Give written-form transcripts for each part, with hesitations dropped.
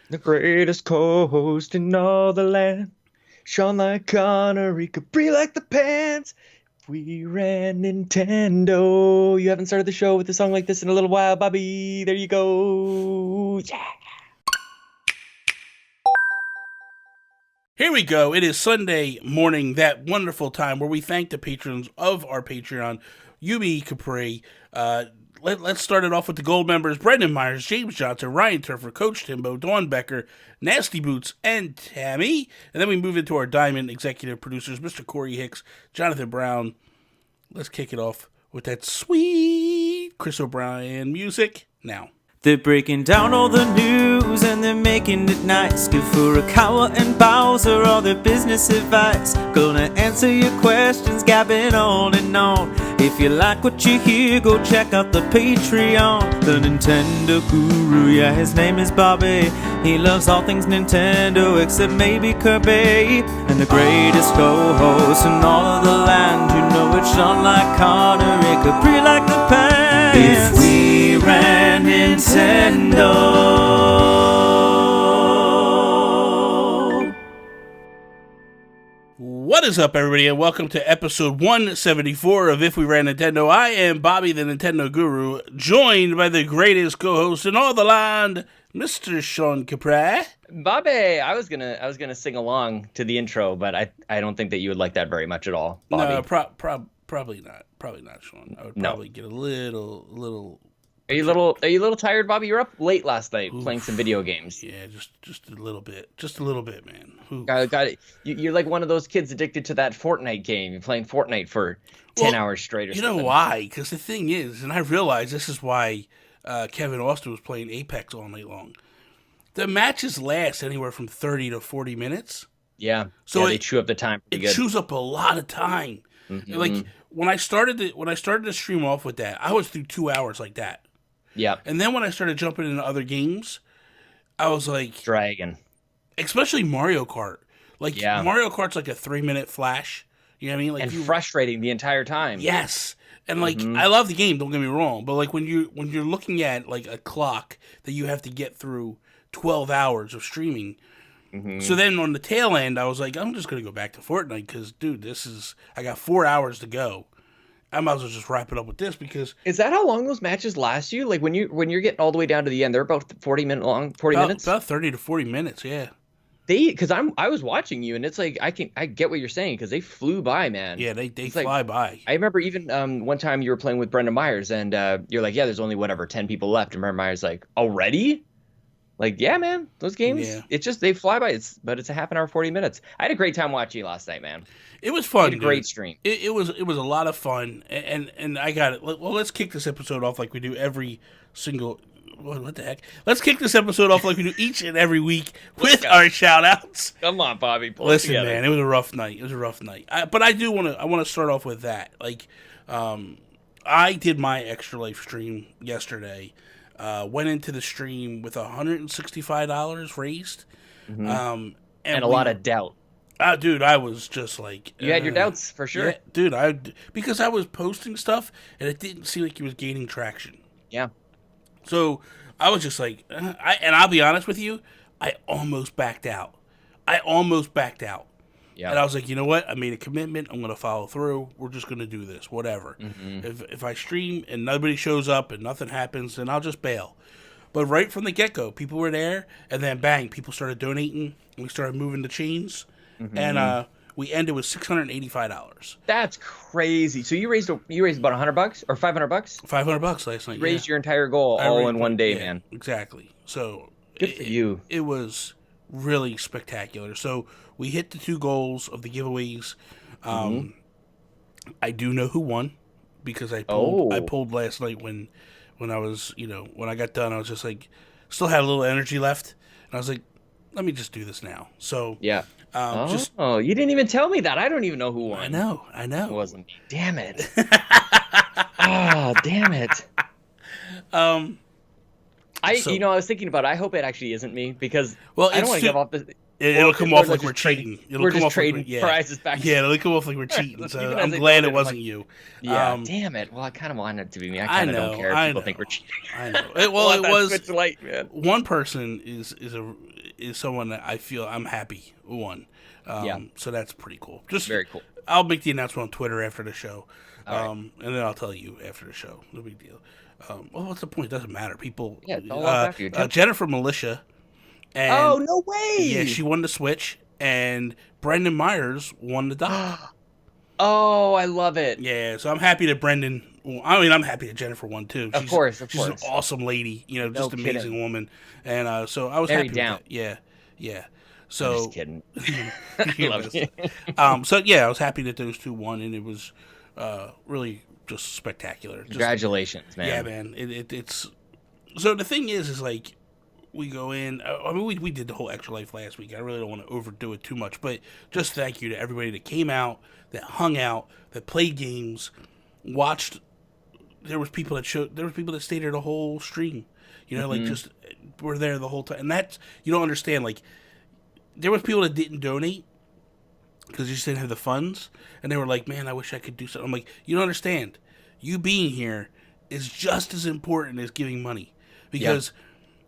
The greatest co-host in all the land. Sean like Connery, Capri like the pants. We ran Nintendo. You haven't started the show with a song like this in a little while, Bobby. There you go. Yeah. Here we go. It is Sunday morning, that wonderful time where we thank the patrons of our Patreon, Yumi Capri. Let's start it off with the gold members: Brendan Myers, James Johnson, Ryan Turfer, Coach Timbo, Dawn Becker, Nasty Boots, and Tammy. And then we move into our diamond executive producers, Mr. Corey Hicks, Jonathan Brown. Let's kick it off with that sweet Chris O'Brien music now. They're breaking down all the news and they're making it nice. Give Furukawa and Bowser all their business advice. Gonna answer your questions, gabbing on and on. If you like what you hear, go check out the Patreon. The Nintendo Guru, yeah, his name is Bobby. He loves all things Nintendo except maybe Kirby. And the greatest co-host in all of the land, you know it's Sean like Connery, Capri like the pants. If we ran Nintendo. What is up, everybody, and welcome to episode 174 of If We Ran Nintendo. I am Bobby, the Nintendo Guru, joined by the greatest co-host in all the land, Mr. Sean Capri. Bobby, I was gonna sing along to the intro, but I don't think that you would like that very much at all, Bobby. No, probably not. Probably not, Sean. I would probably get a little. Are you a little tired, Bobby? You were up late last night playing some video games. Yeah, just a little bit, man. Got it. You're like one of those kids addicted to that Fortnite game. You're playing Fortnite for 10 hours straight or something. You know why? Because the thing is, and I realize this is why Kevin Austin was playing Apex all night long. The matches last anywhere from 30 to 40 minutes. Yeah. So they chew up the time pretty good. It chews up a lot of time. Mm-hmm. Like when I started to stream off with that, I was through 2 hours like that. Yeah. And then when I started jumping into other games, I was like dragging. Especially Mario Kart. Like Mario Kart's like a 3-minute flash. You know what I mean? Like frustrating the entire time. Yes. And like I love the game, don't get me wrong, but like when you're looking at like a clock that you have to get through 12 hours of streaming. Mm-hmm. So then on the tail end, I was like, I'm just going to go back to Fortnite because, dude, I got 4 hours to go. I might as well just wrap it up with this because... Is that how long those matches last you? Like when you're getting all the way down to the end, they're about 40 minutes? About 30 to 40 minutes, yeah. Because I was watching you and it's like, I get what you're saying because they flew by, man. Yeah, they fly by. I remember even one time you were playing with Brendan Myers and you're like, yeah, there's only 10 people left. And Brendan Myers like, already? Like, yeah, man, those games, it's just, they fly by. But it's a half an hour, 40 minutes. I had a great time watching you last night, man. It was fun. A great stream. It was a lot of fun. And I got it. Well, let's kick this episode off like we do every single, what the heck? Let's kick this episode off like we do each and every week with our shout-outs. Come on, Bobby. Listen, man, it was a rough night. But I want to start off with that. Like, I did my Extra Life stream yesterday. Went into the stream with $165 raised. Mm-hmm. And a lot of doubt. Dude, I was just like... You had your doubts, for sure. Yeah, dude, because I was posting stuff, and it didn't seem like it was gaining traction. Yeah. So, I was just like... and I'll be honest with you, I almost backed out. Yeah. And I was like, you know what? I made a commitment. I'm going to follow through. We're just going to do this, whatever. Mm-hmm. If I stream and nobody shows up and nothing happens, then I'll just bail. But right from the get-go, people were there, and then bang, people started donating, and we started moving the chains, and we ended with $685. That's crazy. So you raised about $100 or $500? $500 last night. You raised your entire goal all in one day, man. Exactly. So good for you. It was really spectacular. So we hit the 2 goals of the giveaways. I do know who won because I pulled last night when I was, when I got done, I was just like, still had a little energy left. And I was like, let me just do this now. So, yeah. You didn't even tell me that. I don't even know who won. I know. It wasn't me. Damn it. Damn it. I was thinking about it. I hope it actually isn't me because I don't want to give off the... It'll come off like we're cheating. We're just trading prizes back. Yeah, it'll come off like we're cheating. So Even I'm as glad I it wasn't you. Yeah, damn it. Well, I kind of want it to be me. I kind of don't care if people think we're cheating. I know. It was Switch light, man. one person is someone that I feel I'm happy won. So that's pretty cool. Just very cool. I'll make the announcement on Twitter after the show, Right. and then I'll tell you after the show. No big deal. Well, what's the point? It doesn't matter. People. Yeah, don't walk after you. Jennifer Militia. And, oh, no way! Yeah, she won the Switch, and Brendan Myers won the dock. Oh, I love it. Yeah, so I'm happy that Brendan. I mean, I'm happy that Jennifer won too. Of course. She's an awesome lady. Just an amazing woman, and so I was happy with that. Yeah. So I'm just kidding. I love it. So yeah, I was happy that those two won, and it was really just spectacular. Congratulations, man. Yeah, man. It's so the thing is like. We go in. I mean, we did the whole Extra Life last week. I really don't want to overdo it too much, but just thank you to everybody that came out, that hung out, that played games, watched. There was people that stayed there the whole stream. Like just were there the whole time, and that's you don't understand. Like there was people that didn't donate because they just didn't have the funds, and they were like, "Man, I wish I could do something." I'm like, you don't understand. You being here is just as important as giving money because. Yeah.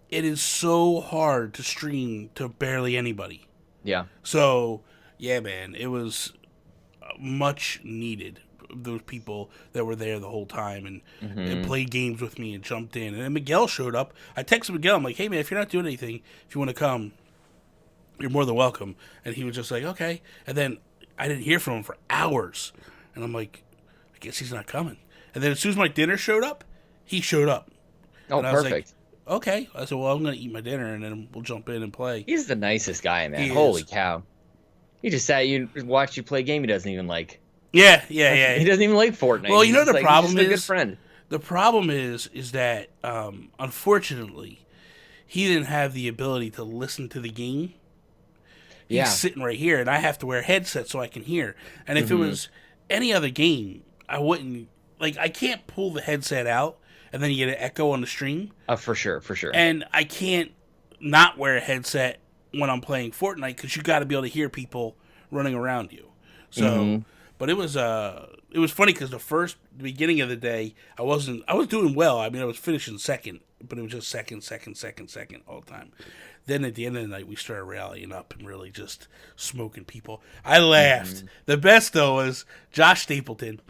It is so hard to stream to barely anybody. Yeah. So, yeah, man, it was much needed. Those people that were there the whole time and played games with me and jumped in. And then Miguel showed up. I texted Miguel. I'm like, hey, man, if you're not doing anything, if you want to come, you're more than welcome. And he was just like, okay. And then I didn't hear from him for hours. And I'm like, I guess he's not coming. And then as soon as my dinner showed up, he showed up. Oh, and perfect. I was like, okay. I said, well, I'm going to eat my dinner, and then we'll jump in and play. He's the nicest guy, man. Holy cow. He just sat you and watched you play a game he doesn't even like. Yeah. He doesn't even like Fortnite. Well, the problem is... He's just a good friend. The problem is that, unfortunately, he didn't have the ability to listen to the game. He's sitting right here, and I have to wear a headset so I can hear. And if it was any other game, I wouldn't... Like, I can't pull the headset out, and then you get an echo on the stream. For sure. And I can't not wear a headset when I'm playing Fortnite because you got to be able to hear people running around you. So, but it was funny because the beginning of the day, I was doing well. I mean, I was finishing second, but it was just second all the time. Then at the end of the night, we started rallying up and really just smoking people. I laughed. The best, though, was Josh Stapleton.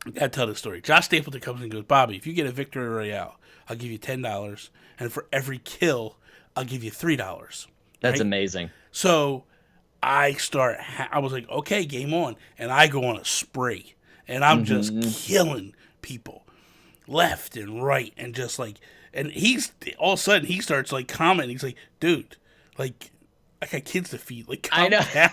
I gotta tell this story. Josh Stapleton comes and goes, Bobby, if you get a Victory Royale, I'll give you $10, and for every kill, I'll give you $3. That's amazing. So I was like, okay, game on. And I go on a spree, and I'm just killing people left and right, and just like, and he's, all of a sudden, he starts like commenting. He's like, dude, like, I got kids to feed. Like, calm down.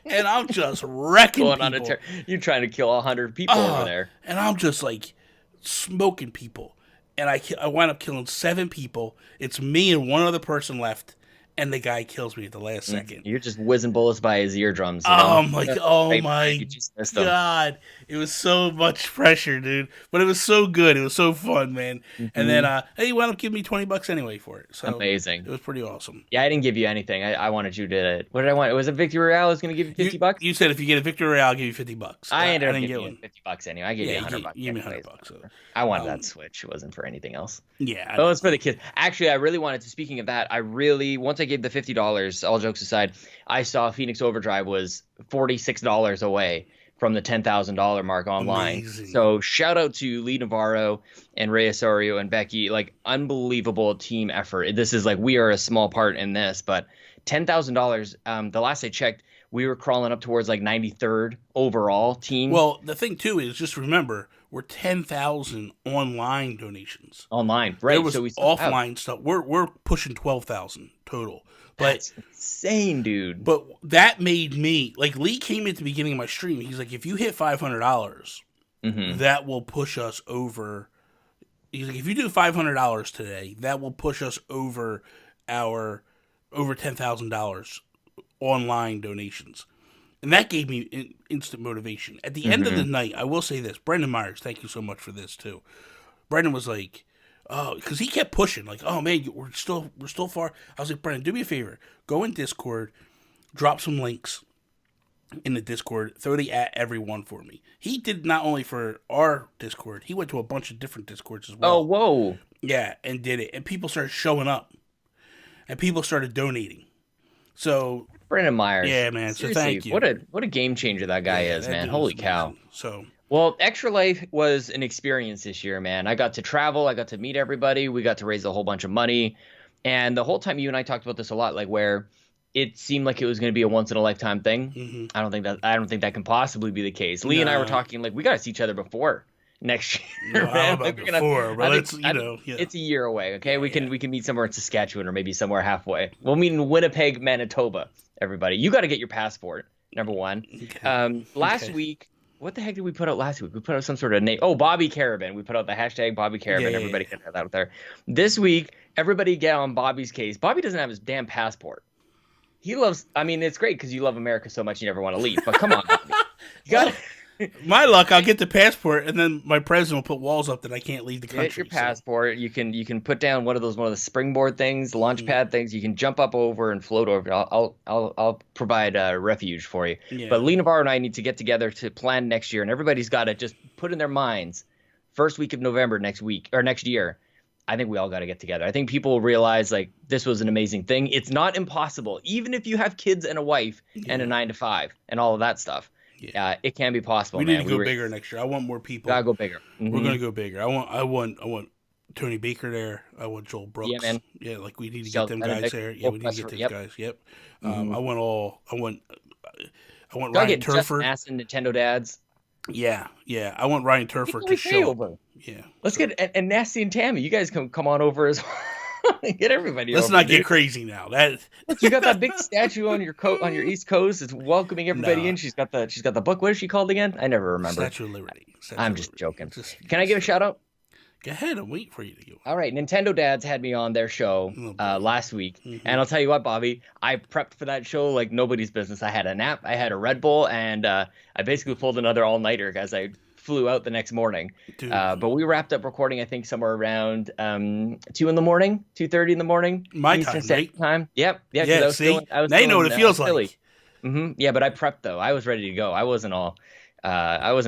And I'm just wrecking people. You're trying to kill 100 people over there. And I'm just like smoking people. And I wind up killing 7 people. It's me and one other person left. And the guy kills me at the last second. You're just whizzing bullets by his eardrums. I'm like, oh my God. It was so much pressure, dude. But it was so good. It was so fun, man. And then he wound up giving me $20 anyway for it. So amazing. It was pretty awesome. Yeah, I didn't give you anything. I wanted you to... What did I want? It was a Victory Royale. I was going to give you $50. You said if you get a Victory Royale, I'll give you $50. I ended up giving you $50 anyway. I gave you $100. You gave me $100. So. I wanted that Switch. It wasn't for anything else. Yeah. It was for the kids. Actually, I really wanted to... Speaking of that, once I gave the $50, all jokes aside, I saw Phoenix Overdrive was $46 away from the $10,000 mark online. Amazing. So shout out to Lee Navarro and Ray Osorio and Becky, like unbelievable team effort. This is like, we are a small part in this, but $10,000, the last I checked, we were crawling up towards like 93rd overall team. Well, the thing too is just remember, we're 10,000 online donations. Online, right? There was offline stuff. We're pushing 12,000 total. But that's insane, dude. But that made me like Lee came at the beginning of my stream. He's like, if you hit $500, that will push us over. He's like, if you do $500 today, that will push us over over $10,000 online donations. And that gave me instant motivation. At the end of the night, I will say this. Brendan Myers, thank you so much for this, too. Brendan was like, oh, because he kept pushing, like, oh man, we're still far. I was like, Brennan, do me a favor, go in Discord, drop some links in the Discord, throw the at everyone for me. He did not only for our Discord, he went to a bunch of different Discords as well. Oh, whoa. Yeah, and did it. And people started showing up. And people started donating. So Brennan Myers. Yeah, man. Seriously, so thank you. What a game changer that guy is, man. Holy cow. So well, Extra Life was an experience this year, man. I got to travel, I got to meet everybody, we got to raise a whole bunch of money. And the whole time you and I talked about this a lot, like where it seemed like it was going to be a once in a lifetime thing. Mm-hmm. I don't think that can possibly be the case. Lee and I were talking like we got to see each other before next year. No, like before, but it's it's a year away. Okay, we can meet somewhere in Saskatchewan or maybe somewhere halfway. We'll meet in Winnipeg, Manitoba. Everybody, you got to get your passport. Number one. Okay. Last week, what the heck did we put out last week? We put out some sort of name. Oh, Bobby Carabin. We put out the hashtag Bobby Carabin. Everybody can have that out there. This week, everybody get on Bobby's case. Bobby doesn't have his damn passport. He loves. I mean, it's great because you love America so much you never want to leave. But come on, Bobby. You got. My luck, I'll get the passport, and then my president will put walls up that I can't leave the country. Get your passport. So. You can put down one of the springboard things, the launch pad things. You can jump up over and float over. I'll provide refuge for you. Yeah. But Lee Navarro and I need to get together to plan next year, and everybody's got to just put in their minds, first week of November next year. I think we all got to get together. I think people will realize like this was an amazing thing. It's not impossible, even if you have kids and a wife and a 9-to-5 and all of that stuff. Yeah, it can be possible. We need to go bigger next year. I want more people. Gotta go bigger. Mm-hmm. We're gonna go bigger. I want Tony Baker there. I want Joel Brooks. Yeah, man. Yeah, like we need to get them guys there. Yeah, we need to get these guys. Yep. I want Ryan Turford. Justin Nintendo dads. Yeah. I want Ryan Turford to show over. Yeah. Let's get and Nasty and Tammy. You guys come on over as well. Get everybody. Let's not get crazy now. You got that big statue on your on your East Coast. It's welcoming everybody in. She's got the book. What is she called again? I never remember. Statue of Liberty. I'm just joking. Can I give a shout out? Go ahead. I'm waiting for you to go. All right. Nintendo Dads had me on their show last week, and I'll tell you what, Bobby, I prepped for that show like nobody's business. I had a nap, I had a Red Bull, and I basically pulled another all nighter as I flew out the next morning. But we wrapped up recording, I think, somewhere around 2:30 in the morning. My Eastern time, right? Time. Yep. Yeah. Yeah. See, now you know what it feels like. Mm-hmm. Yeah, but I prepped though. I was ready to go. I wasn't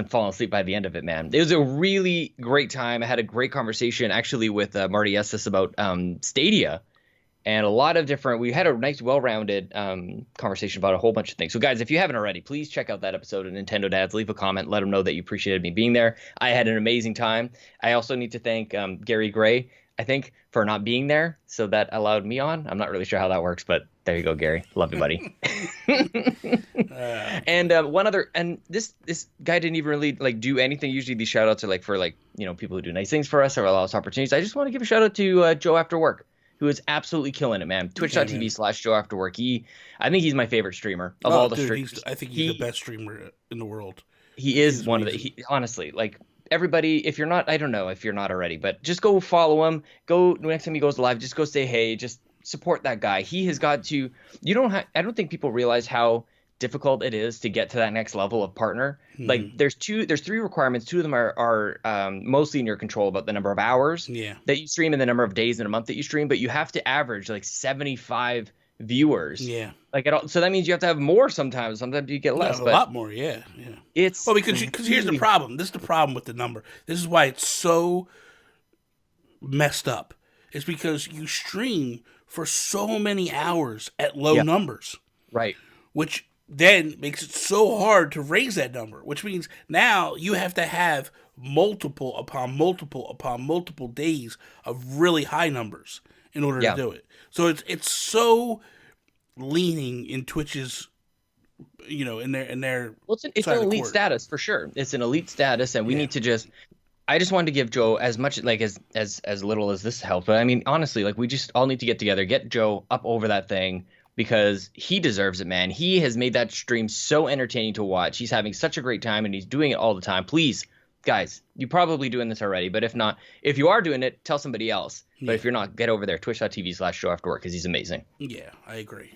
falling asleep by the end of it, man. It was a really great time. I had a great conversation actually with Marty Estes about Stadia. And a lot of different, we had a nice, well-rounded conversation about a whole bunch of things. So, guys, if you haven't already, please check out that episode of Nintendo Dads. Leave a comment. Let them know that you appreciated me being there. I had an amazing time. I also need to thank Gary Gray, I think, for not being there. So that allowed me on. I'm not really sure how that works, but there you go, Gary. Love you, buddy. And one other, and this guy didn't even really like do anything. Usually these shout-outs are like for like, you know, people who do nice things for us or allow us opportunities. I just want to give a shout-out to Joe After Work, who is absolutely killing it, man. Twitch.tv/Joe After Work. I think he's my favorite streamer of all the streamers. I think he's the best streamer in the world. He is one of the, honestly, like everybody, if you're not, I don't know if you're not already, but just go follow him. Go next time he goes live, just go say, hey, just support that guy. He has got to, I don't think people realize how difficult it is to get to that next level of partner. Like there's 3 requirements. 2 of them are mostly in your control about the number of hours that you stream and the number of days in a month that you stream, but you have to average like 75 viewers. Yeah. Like so that means you have to have more sometimes. Sometimes you get less. A lot more, yeah. It's because here's the problem. This is the problem with the number. This is why it's so messed up. It's because you stream for so many hours at low numbers. Right. Which then makes it so hard to raise that number, which means now you have to have multiple upon multiple upon multiple days of really high numbers in order to do it. So it's so leaning in Twitch's, in their well, it's an elite status for sure. It's an elite status, and we need to just. I just wanted to give Joe as much like as little as this helped, but I mean honestly, like we just all need to get together, get Joe up over that thing. Because he deserves it, man. He has made that stream so entertaining to watch. He's having such a great time, and he's doing it all the time. Please, guys, you're probably doing this already, but if not, if you are doing it, tell somebody else. But if you're not, get over there, twitch.tv/show after work, because he's amazing. Yeah, I agree.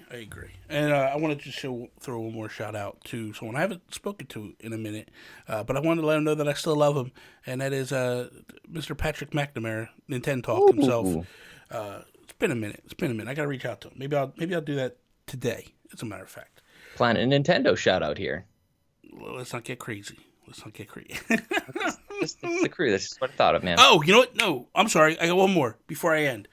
And I wanted to throw one more shout out to someone I haven't spoken to in a minute, but I wanted to let him know that I still love him, and that is Mr. Patrick McNamara, Nintendo Talk himself. It's been a minute. I got to reach out to him. Maybe I'll do that today, as a matter of fact. Plan a Nintendo shout out here. Let's not get crazy. It's the crew. That's just what I thought of, man. Oh, you know what? No, I'm sorry. I got one more before I end.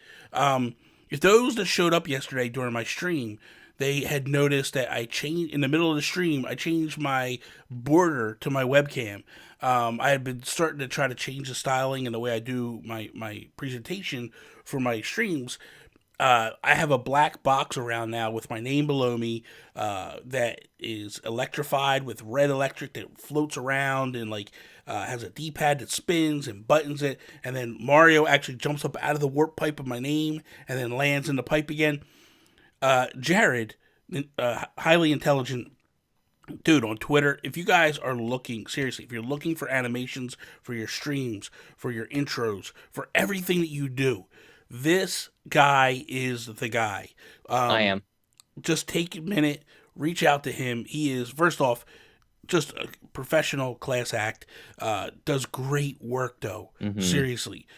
If those that showed up yesterday during my stream, they had noticed that I changed in the middle of the stream. I changed my border to my webcam. I had been starting to try to change the styling and the way I do my presentation for my streams. I have a black box around now with my name below me that is electrified with red electric that floats around and has a D-pad that spins and buttons it, and then Mario actually jumps up out of the warp pipe of my name and then lands in the pipe again. Jared, highly intelligent dude on Twitter, if you guys are looking, seriously, if you're looking for animations for your streams, for your intros, for everything that you do, this guy is the guy. I am. Just take a minute, reach out to him. He is, first off, just a professional class act. Does great work, though. Mm-hmm. Seriously.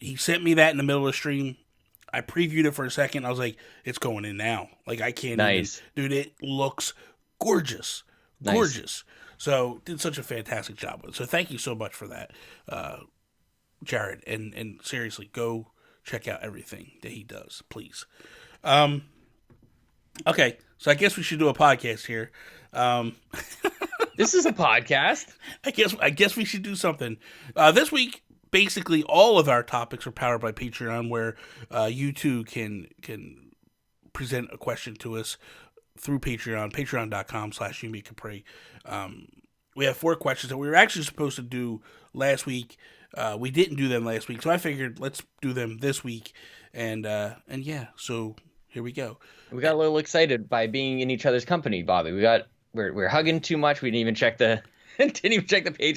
He sent me that in the middle of the stream. I previewed it for a second. I was like, it's going in now. I can't nice. Even. Dude, it looks gorgeous. Nice. Gorgeous. So, did such a fantastic job with it. So, thank you so much for that, Jared. And seriously, go check out everything that he does, please. Okay, so I guess we should do a podcast here. This is a podcast. I guess we should do something. This week, basically, all of our topics are powered by Patreon, where you too can present a question to us through Patreon, patreon.com/YouMeCapri. We have 4 questions that we were actually supposed to do last week. We didn't do them last week, so I figured let's do them this week. And yeah, so here we go. We got a little excited by being in each other's company, Bobby. We're hugging too much. We didn't even check the page.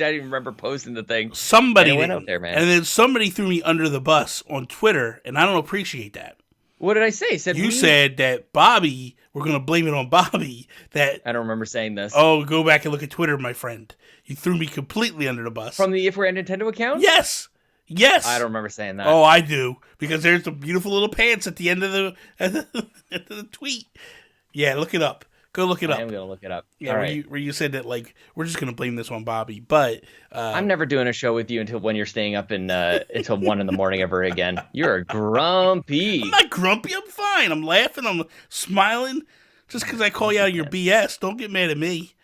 I didn't even remember posting the thing. Somebody went out there, man. And then somebody threw me under the bus on Twitter, and I don't appreciate that. What did I say? You said that Bobby, we're going to blame it on Bobby. That I don't remember saying this. Oh, go back and look at Twitter, my friend. You threw me completely under the bus. From the If We're at Nintendo account? Yes. I don't remember saying that. Oh, I do. Because there's the beautiful little pants at the end of the tweet. Yeah, look it up. Go look it up. I am going to look it up. Yeah, where you said that, we're just going to blame this on Bobby. But I'm never doing a show with you until when you're staying up until 1 in the morning ever again. You're grumpy. I'm not grumpy. I'm fine. I'm laughing. I'm smiling. Just because I call you out on your BS. Don't get mad at me.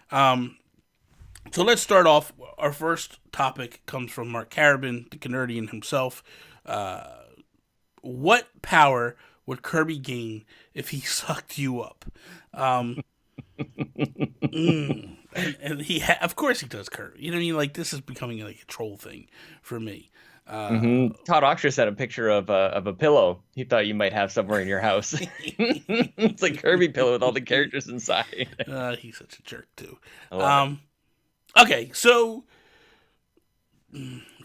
So let's start off. Our first topic comes from Mark Carabin, the Canadian himself. What power would Kirby gain if he sucked you up? And he, of course, he does, Kirby. You know what I mean? This is becoming a troll thing for me. Todd Oxtra sent a picture of a pillow he thought you might have somewhere in your house. It's a Kirby pillow with all the characters inside. He's such a jerk too. Okay, so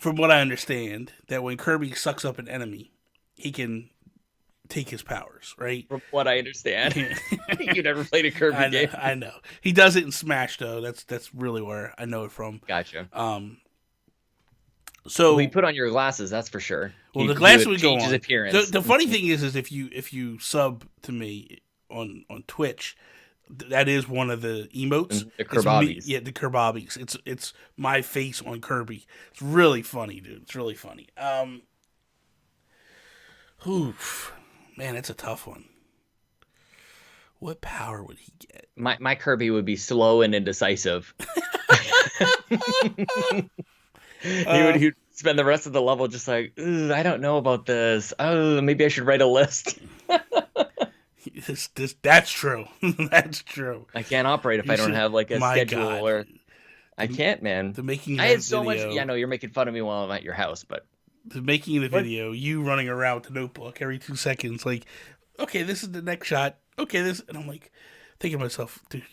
from what I understand, that when Kirby sucks up an enemy, he can take his powers, right? From what I understand. You never played a Kirby game. I know. He does it in Smash, though. That's really where I know it from. Gotcha. So we put on your glasses, that's for sure. Well, the glasses would go on. His appearance. The funny thing is if you sub to me on Twitch, that is one of the emotes. The Kerbobbies. Yeah, the Kerbobbies. It's my face on Kirby. It's really funny, dude. It's really funny. Oof. Man, that's a tough one. What power would he get? My Kirby would be slow and indecisive. He would spend the rest of the level just I don't know about this. Oh, maybe I should write a list. That's true. That's true. I can't operate if I don't have a schedule. God. Or I can't, man. I had so much. Yeah, no, you're making fun of me while I'm at your house, but the making of the video, you running around with the notebook every 2 seconds, okay, this is the next shot. Okay, this, and I'm thinking to myself, dude,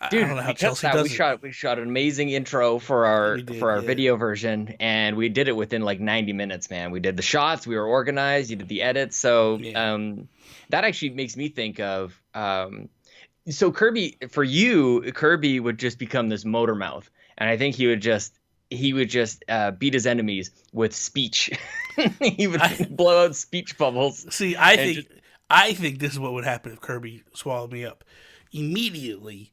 I Dude, don't know how because Chelsea that does it. we shot an amazing intro for We did, our yeah. video version, and we did it within like 90 minutes, man. We did the shots, we were organized, you did the edits, so Yeah. that actually makes me think of so Kirby, for you, Kirby would just become this motor mouth, and I think he would just beat his enemies with speech. He would blow out speech bubbles. See, And I think this is what would happen if Kirby swallowed me up. Immediately,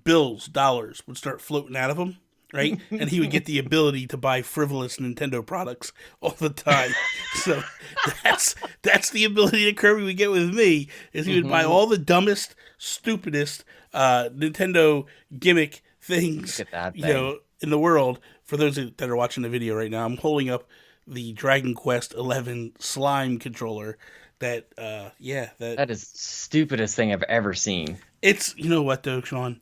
bills, dollars would start floating out of him, right? And he would get the ability to buy frivolous Nintendo products all the time. So that's the ability that Kirby would get with me, is he would buy all the dumbest, stupidest Nintendo gimmick things, Look at that you thing. know, in the world. For those that are watching the video right now, I'm holding up the Dragon Quest 11 slime controller. That That is the stupidest thing I've ever seen. it's, you know what though, Sean,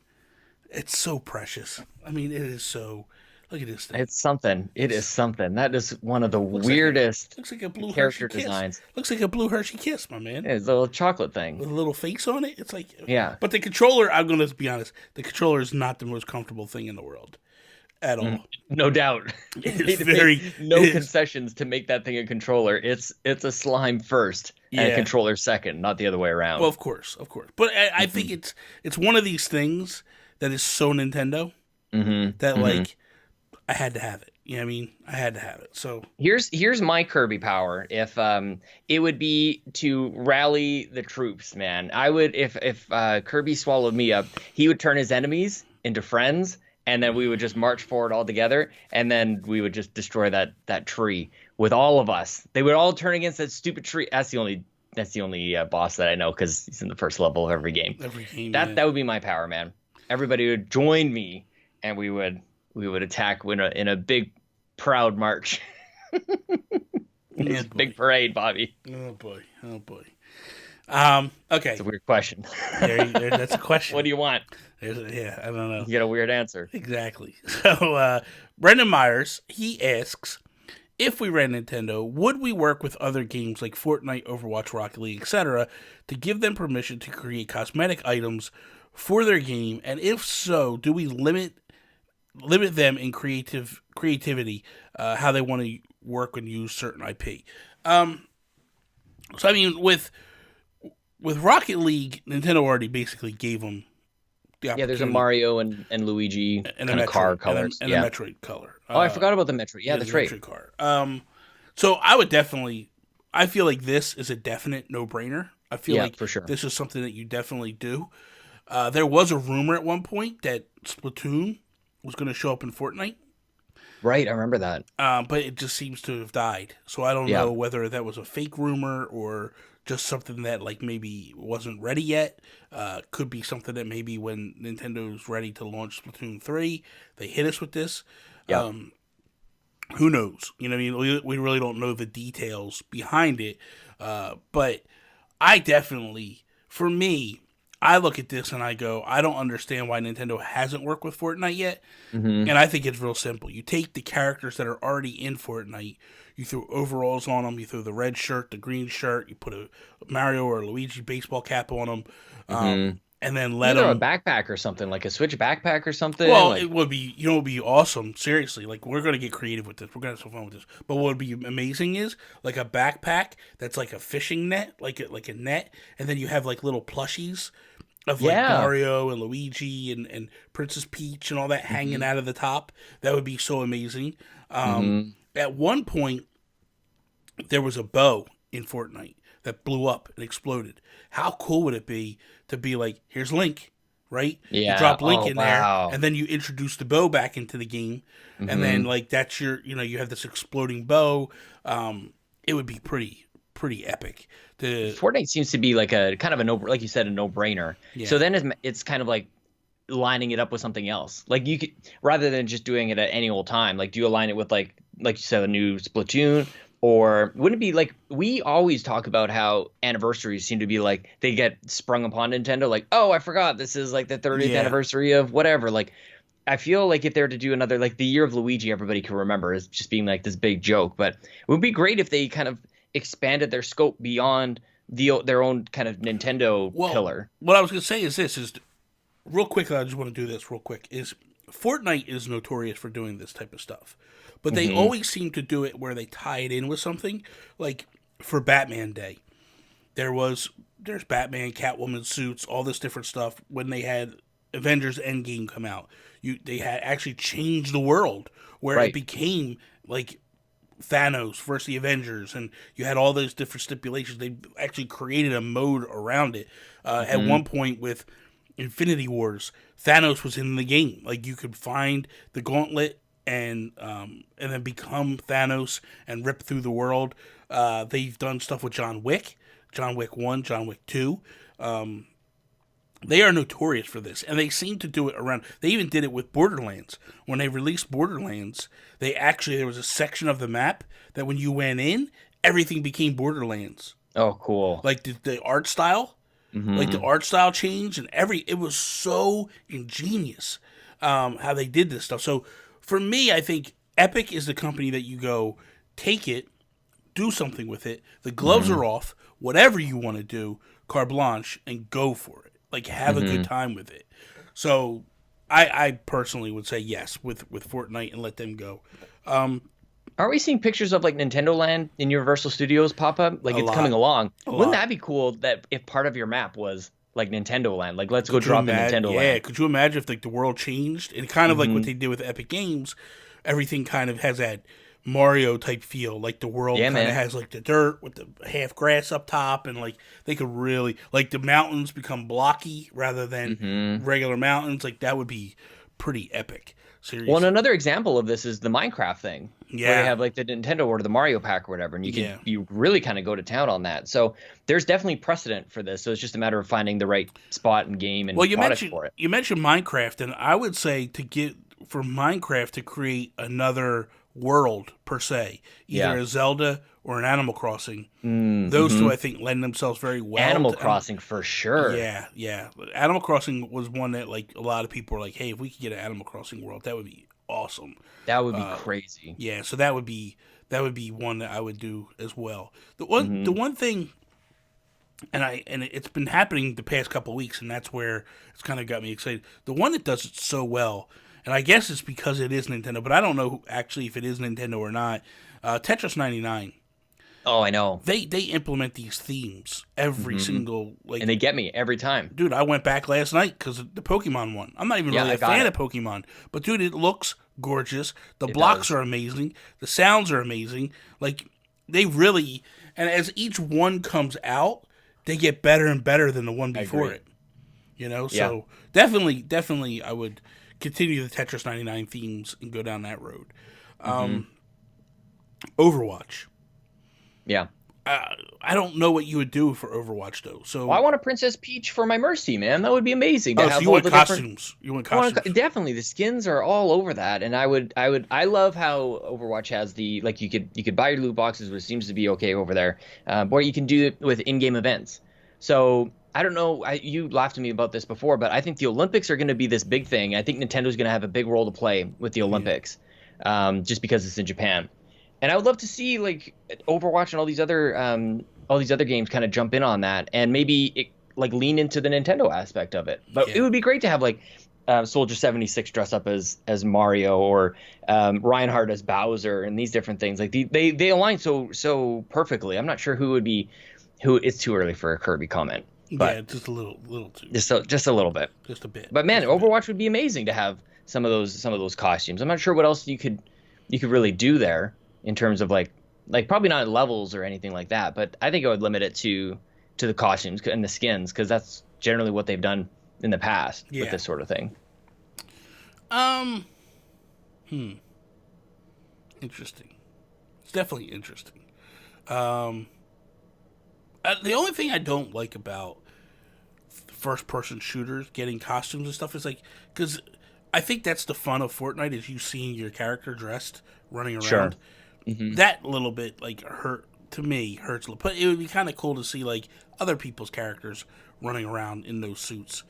it's so precious. I mean, it is so. Look at this thing. It's something. It is something. That is one of the Looks weirdest Looks like a blue character Hershey kiss. designs. Looks like a blue Hershey kiss, my man. It's a little chocolate With thing. a little face on it. It's like, Yeah. But the controller, I'm gonna be honest, the controller is not the most comfortable thing in the world, at all. No doubt. It's They very make no it is- concessions to make that thing a controller. It's a slime first and Yeah. a controller second, not the other way around. Well, of course. But I think it's one of these things that is so Nintendo that like I had to have it. You know what I mean? I had to have it. So Here's my Kirby power. If it would be to rally the troops, man. I would if Kirby swallowed me up, he would turn his enemies into friends, and then we would just march forward all together, and then we would just destroy that tree with all of us. They would all turn against that stupid tree. That's the only boss that I know, because he's in the first level of every game. every game That would be my power, man. Everybody would join me, and we would attack in a big proud march. It's a big parade, Bobby. Oh boy. Okay. It's a weird question. That's a question. What do you want? I don't know. You get a weird answer. Exactly. So, Brendan Myers, he asks, if we ran Nintendo, would we work with other games like Fortnite, Overwatch, Rocket League, etc., to give them permission to create cosmetic items for their game? And if so, do we limit them in creativity, how they want to work and use certain IP? So I mean, with Rocket League, Nintendo already basically gave them the Yeah, there's a opportunity. Mario and Luigi And kind a of car Metroid, colors. and Yeah. a Metroid color. Oh, I forgot about the Metroid. Yeah, that's the right. Metroid car. So I would definitely. I feel like this is a definite no-brainer. I feel Yeah, like for sure. this is something that you definitely do. There was a rumor at one point that Splatoon was going to show up in Fortnite, Right, I remember that. but it just seems to have died. So I don't Yeah. know whether that was a fake rumor or just something that like maybe wasn't ready yet. Could be something that maybe when Nintendo's ready to launch Splatoon 3, they hit us with this. Yeah. Who knows? You know what I mean? We really don't know the details behind it. But I definitely, for me, I look at this and I go, I don't understand why Nintendo hasn't worked with Fortnite yet. And I think it's real simple. You take the characters that are already in Fortnite, you throw overalls on them, you throw the red shirt, the green shirt, you put a Mario or Luigi baseball cap on them, and then let Either a them. backpack or something, like a Switch backpack or something. Well, like, it would be, it would be awesome. Seriously, like we're gonna get creative with this. We're gonna have some fun with this. But what would be amazing is like a backpack that's like a fishing net, like a net, and then you have like little plushies of like Yeah. Mario and Luigi and Princess Peach and all that hanging out of the top. That would be so amazing. At one point, there was a bow in Fortnite that blew up and exploded. How cool would it be to be like, here's Link, right? Yeah. You drop Link Oh, in wow. there, and then you introduce the bow back into the game, and then like that's your, you have this exploding bow. It would be pretty epic. Fortnite seems to be like a kind of a like you said, a no-brainer. Yeah. So then it's kind of like lining it up with something else. Like you could, rather than just doing it at any old time, like do you align it with like you said, a new Splatoon? Or wouldn't it be like, we always talk about how anniversaries seem to be like they get sprung upon Nintendo, like, oh, I forgot this is like the 30th Yeah. anniversary of whatever. Like, I feel like if they were to do another, like the year of Luigi, everybody can remember as just being like this big joke. But it would be great if they kind of expanded their scope beyond their own kind of Nintendo pillar. What I was going to say is this: is real quick, I just want to do this real quick. Is Fortnite is notorious for doing this type of stuff, but they always seem to do it where they tie it in with something. Like for Batman Day, there's Batman, Catwoman suits, all this different stuff. When they had Avengers Endgame come out, they had actually changed the world where it became like Thanos versus the Avengers, and you had all those different stipulations. They actually created a mode around it. At one point with Infinity Wars, Thanos was in the game. Like you could find the gauntlet and then become Thanos and rip through the world. They've done stuff with John Wick 1, John Wick 2. They are notorious for this, and they seem to do it around. They even did it with Borderlands. When they released Borderlands, there was a section of the map that when you went in, everything became Borderlands. Oh, cool! Like the art style, like the art style changed, and it was so ingenious how they did this stuff. So for me, I think Epic is the company that you go take it, do something with it. The gloves are off. Whatever you want to do, carte blanche, and go for it. Like, have a good time with it. So, I personally would say yes with Fortnite and let them go. Aren't we seeing pictures of, like, Nintendo Land in Universal Studios pop up? Like, it's coming along. Wouldn't that be cool that if part of your map was, like, Nintendo Land? Like, let's go drop in Nintendo Land. Yeah, could you imagine if, like, the world changed? And kind of like what they did with Epic Games, everything kind of has that Mario type feel, like the world kind of has like the dirt with the half grass up top, and like they could really like the mountains become blocky rather than regular mountains. Like that would be pretty epic. Seriously. Well, and another example of this is the Minecraft thing. Yeah, where they have like the Nintendo or the Mario Pack or whatever, and you really kind of go to town on that. So there's definitely precedent for this. So it's just a matter of finding the right spot and game and product for it. You mentioned Minecraft, and I would say for Minecraft to create another world per se, either a Zelda or an Animal Crossing. Those two I think lend themselves very well. Animal Crossing for sure. Yeah. Animal Crossing was one that like a lot of people were like, hey, if we could get an Animal Crossing world, that would be awesome. That would be crazy. Yeah, so that would be one that I would do as well. The one thing, and it's been happening the past couple of weeks, and that's where it's kind of got me excited. The one that does it so well. And I guess it's because it is Nintendo, but I don't know actually if it is Nintendo or not. Tetris 99. Oh, I know. They implement these themes every single and they get me every time. Dude, I went back last night because of the Pokemon one. I'm not even really a fan of Pokemon, but dude, it looks gorgeous. The blocks are amazing. The sounds are amazing. Like they really, and as each one comes out, they get better and better than the one before it. You know, so definitely, I would continue the Tetris 99 themes and go down that road. Overwatch. Yeah. I don't know what you would do for Overwatch though. So I want a Princess Peach for my Mercy, man. That would be amazing. So you want costumes? You want costumes? Definitely, the skins are all over that, and I love how Overwatch has the like you could buy your loot boxes, which seems to be okay over there, or you can do it with in-game events. So I don't know. You laughed at me about this before, but I think the Olympics are going to be this big thing. I think Nintendo's going to have a big role to play with the Olympics, just because it's in Japan. And I would love to see like Overwatch and all these other games kind of jump in on that, and maybe lean into the Nintendo aspect of it. But it would be great to have like Soldier 76 dress up as Mario, or Reinhardt as Bowser, and these different things. Like they align so perfectly. I'm not sure who would be who. It's too early for a Kirby comment. But yeah, just a little too. Just a little bit. Just a bit. But man, Overwatch would be amazing to have some of those costumes. I'm not sure what else you could really do there in terms of like probably not levels or anything like that. But I think I would limit it to the costumes and the skins, because that's generally what they've done in the past with this sort of thing. Interesting. It's definitely interesting. The only thing I don't like about first-person shooters getting costumes and stuff is like, because I think that's the fun of Fortnite, is you seeing your character dressed running around. Sure. That little bit like hurts a little, but it would be kind of cool to see like other people's characters running around in those suits.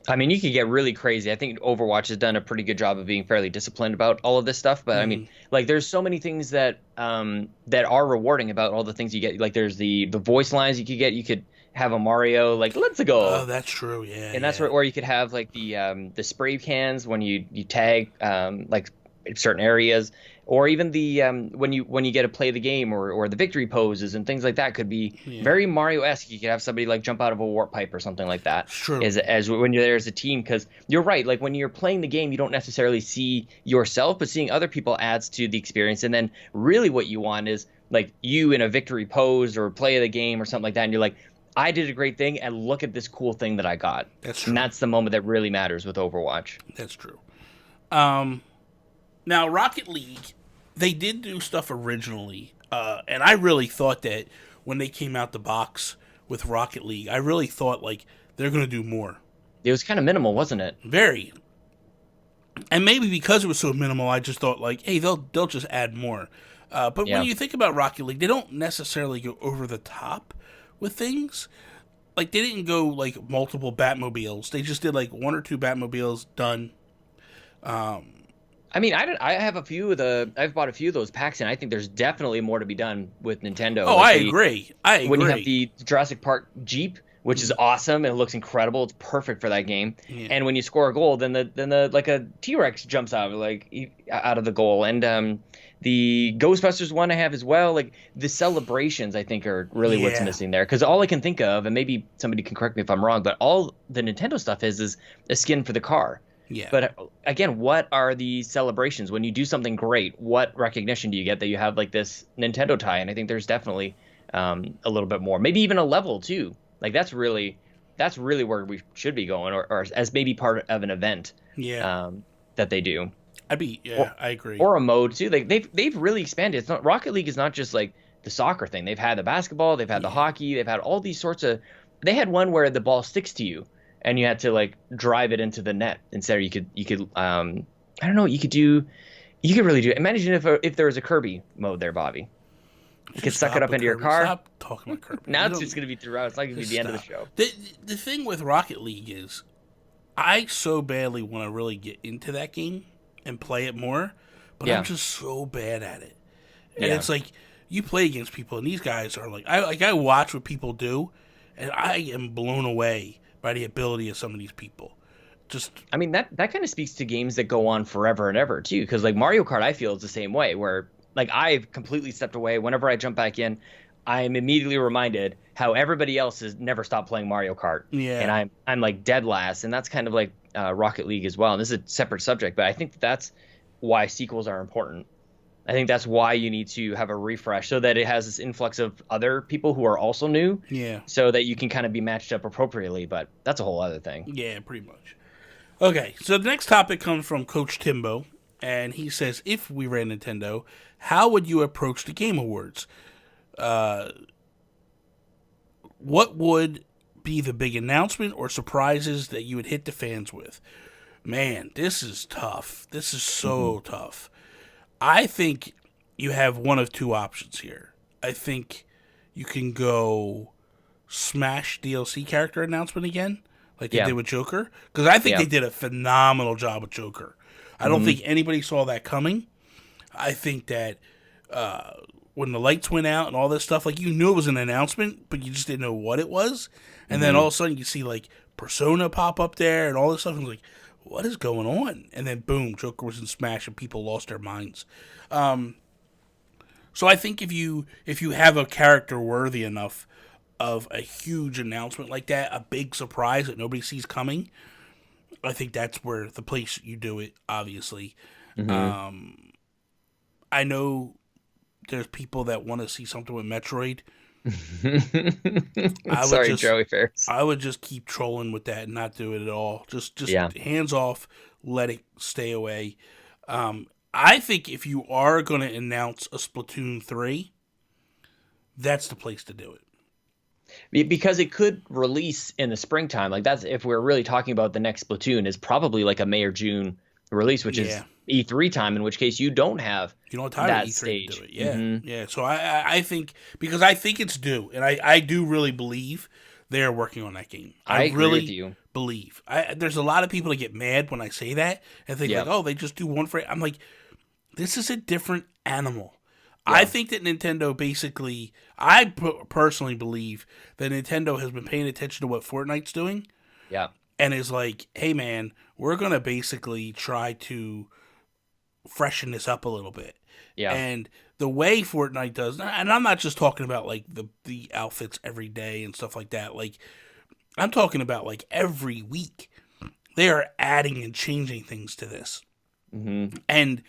I mean, you could get really crazy. I think Overwatch has done a pretty good job of being fairly disciplined about all of this stuff. But I mean, Mm. like, there's so many things that are rewarding about all the things you get. Like, there's the voice lines you could get. You could have a Mario like "Let's Oh, go," that's true. Yeah, and that's yeah. where, or you could have like the spray cans when you tag like in certain areas, or even the when you get to play the game, or the victory poses and things like that could be Yeah, very Mario-esque. You could have somebody like jump out of a warp pipe or something like that it's true. as when you're there as a team, because you're right, like when you're playing the game you don't necessarily see yourself, but seeing other people adds to the experience. And then really what you want is like you in a victory pose or play of the game or something like that, and you're like, I did a great thing and look at this cool thing that I got. That's And true. that's the moment that really matters with Overwatch. That's true. Um, Now, Rocket League, they did do stuff originally, and I really thought that when they came out the box with Rocket League, I really thought like they're going to do more. It was kind of minimal, wasn't it? Very, and maybe because it was so minimal, I just thought like, hey, they'll just add more. But Yeah. when you think about Rocket League, they don't necessarily go over the top with things. Like they didn't go like multiple Batmobiles. They just did like one or two Batmobiles done. I mean, I have a few of I've bought a few of those packs, and I think there's definitely more to be done with Nintendo. Oh, Like I agree. I agree. when you have the Jurassic Park Jeep, which is awesome and it looks incredible, it's perfect for that game. Yeah. And when you score a goal, then the like a T-Rex jumps out out of the goal, and the Ghostbusters one I have as well. Like the celebrations, I think are really what's Yeah. missing there. Because all I can think of, and maybe somebody can correct me if I'm wrong, but all the Nintendo stuff is a skin for the car. Yeah. But again, what are the celebrations when you do something great? What recognition do you get that you have like this Nintendo tie? And I think there's definitely a little bit more, maybe even a level too. Like that's really where we should be going, or as maybe part of an event Yeah. that they do, I agree. or a mode too. Like they've really expanded. It's not Rocket League is not just like the soccer thing. They've had the basketball, they've had the hockey, they've had all these sorts of. They had one where the ball sticks to you and you had to like drive it into the net instead. You could I don't know, you could really do it. Imagine if there was a Kirby mode there, Bobby. You could suck it up into your car. Stop talking about Kirby. Now You it's don't- just gonna be throughout. It's not gonna be the end of the stop. show. The thing with Rocket League is, I so badly want to really get into that game and play it more, but Yeah. I'm just so bad at it. And Yeah. it's like you play against people, and these guys are like, I watch what people do, and I am blown away by the ability of some of these people. Just I mean, that kind of speaks to games that go on forever and ever too, because like Mario Kart, I feel is the same way. Where like I've completely stepped away. Whenever I jump back in, I'm immediately reminded how everybody else has never stopped playing Mario Kart. Yeah. And I'm like dead last, and that's kind of like Rocket League as well. And this is a separate subject, but I think that's why sequels are important. I think that's why you need to have a refresh so that it has this influx of other people who are also new, yeah. so that you can kind of be matched up appropriately. But that's a whole other thing. Yeah, pretty much. Okay, so the next topic comes from Coach Timbo, and he says, if we ran Nintendo, how would you approach the Game Awards? What would be the big announcement or surprises that you would hit the fans with? Man, this is tough. This is so tough. I think you have one of two options here. I think you can go Smash DLC character announcement again, like they Yeah. did with Joker, because I think Yeah. they did a phenomenal job with Joker. I don't think anybody saw that coming. I think that when the lights went out and all this stuff, like you knew it was an announcement, but you just didn't know what it was. And then all of a sudden you see like Persona pop up there and all this stuff, and like, what is going on? And then boom, Joker was in Smash and people lost their minds. So I think if you have a character worthy enough of a huge announcement like that, a big surprise that nobody sees coming, I think that's where the place you do it, obviously. I know there's people that want to see something with Metroid. Sorry, Joey Ferris. I would just keep trolling with that and not do it at all. Just Yeah. hands off, let it stay away. I think if you are going to announce a Splatoon 3, that's the place to do it. Because it could release in the springtime. Like that's if we're really talking about the next Splatoon is probably like a May or June release, which is Yeah. E3 time, in which case you don't have You don't have time that to E3 stage. to do it. Yeah, yeah. So I think, because I think it's due, and I do really believe they're working on that game. I agree really with you. believe. There's a lot of people that get mad when I say that and think like, oh, they just do one for. I'm like, this is a different animal. Yeah. I think that Nintendo basically, personally believe that Nintendo has been paying attention to what Fortnite's doing. Yeah. And is like, hey man, we're going to basically try to freshen this up a little bit. Yeah. And the way Fortnite does, and I'm not just talking about like the outfits every day and stuff like that. Like, I'm talking about like every week they are adding and changing things to this. Mm-hmm. And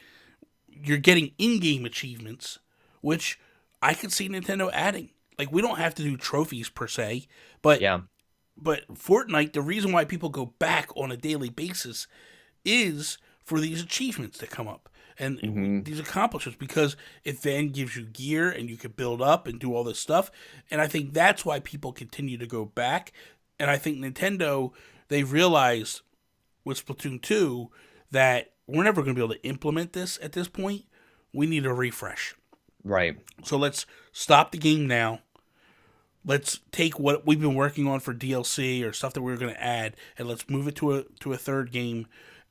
you're getting in-game achievements, which I could see Nintendo adding. Like, we don't have to do trophies per se, but Fortnite, the reason why people go back on a daily basis is for these achievements that come up and these accomplishments, because it then gives you gear and you can build up and do all this stuff. And I think that's why people continue to go back. And I think Nintendo, they realized with Splatoon 2 that we're never going to be able to implement this at this point. We need a refresh. Right. So let's stop the game now. Let's take what we've been working on for DLC or stuff that we're going to add, and let's move it to a third game,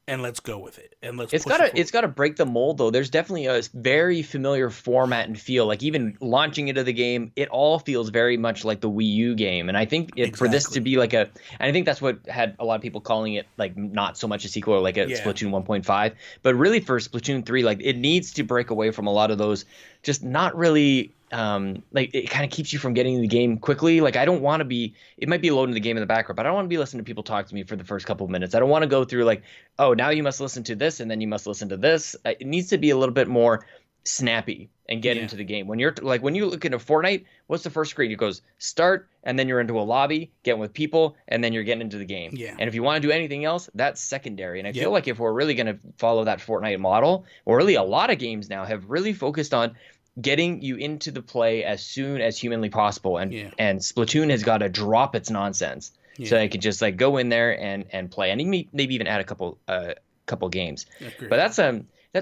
and let's go with it. And it's got to break the mold though. There's definitely a very familiar format and feel. Like even launching into the game, it all feels very much like the Wii U game. And I think for this to be like and I think that's what had a lot of people calling it like not so much a sequel or like a Splatoon 1.5, but really for Splatoon 3, like it needs to break away from a lot of those just not really. Like it kind of keeps you from getting in the game quickly. Like I don't want to be, it might be loading the game in the background, but I don't want to be listening to people talk to me for the first couple of minutes. I don't want to go through like, oh, now you must listen to this and then you must listen to this. It needs to be a little bit more snappy and get into the game. When you're like, when you look into Fortnite, what's the first screen? It goes start and then you're into a lobby, getting with people, and then you're getting into the game. Yeah. And if you want to do anything else, that's secondary. And I feel like if we're really going to follow that Fortnite model, or really a lot of games now have really focused on getting you into the play as soon as humanly possible, and Splatoon has got to drop its nonsense so I could just like go in there and play, and maybe even add a couple games. But that's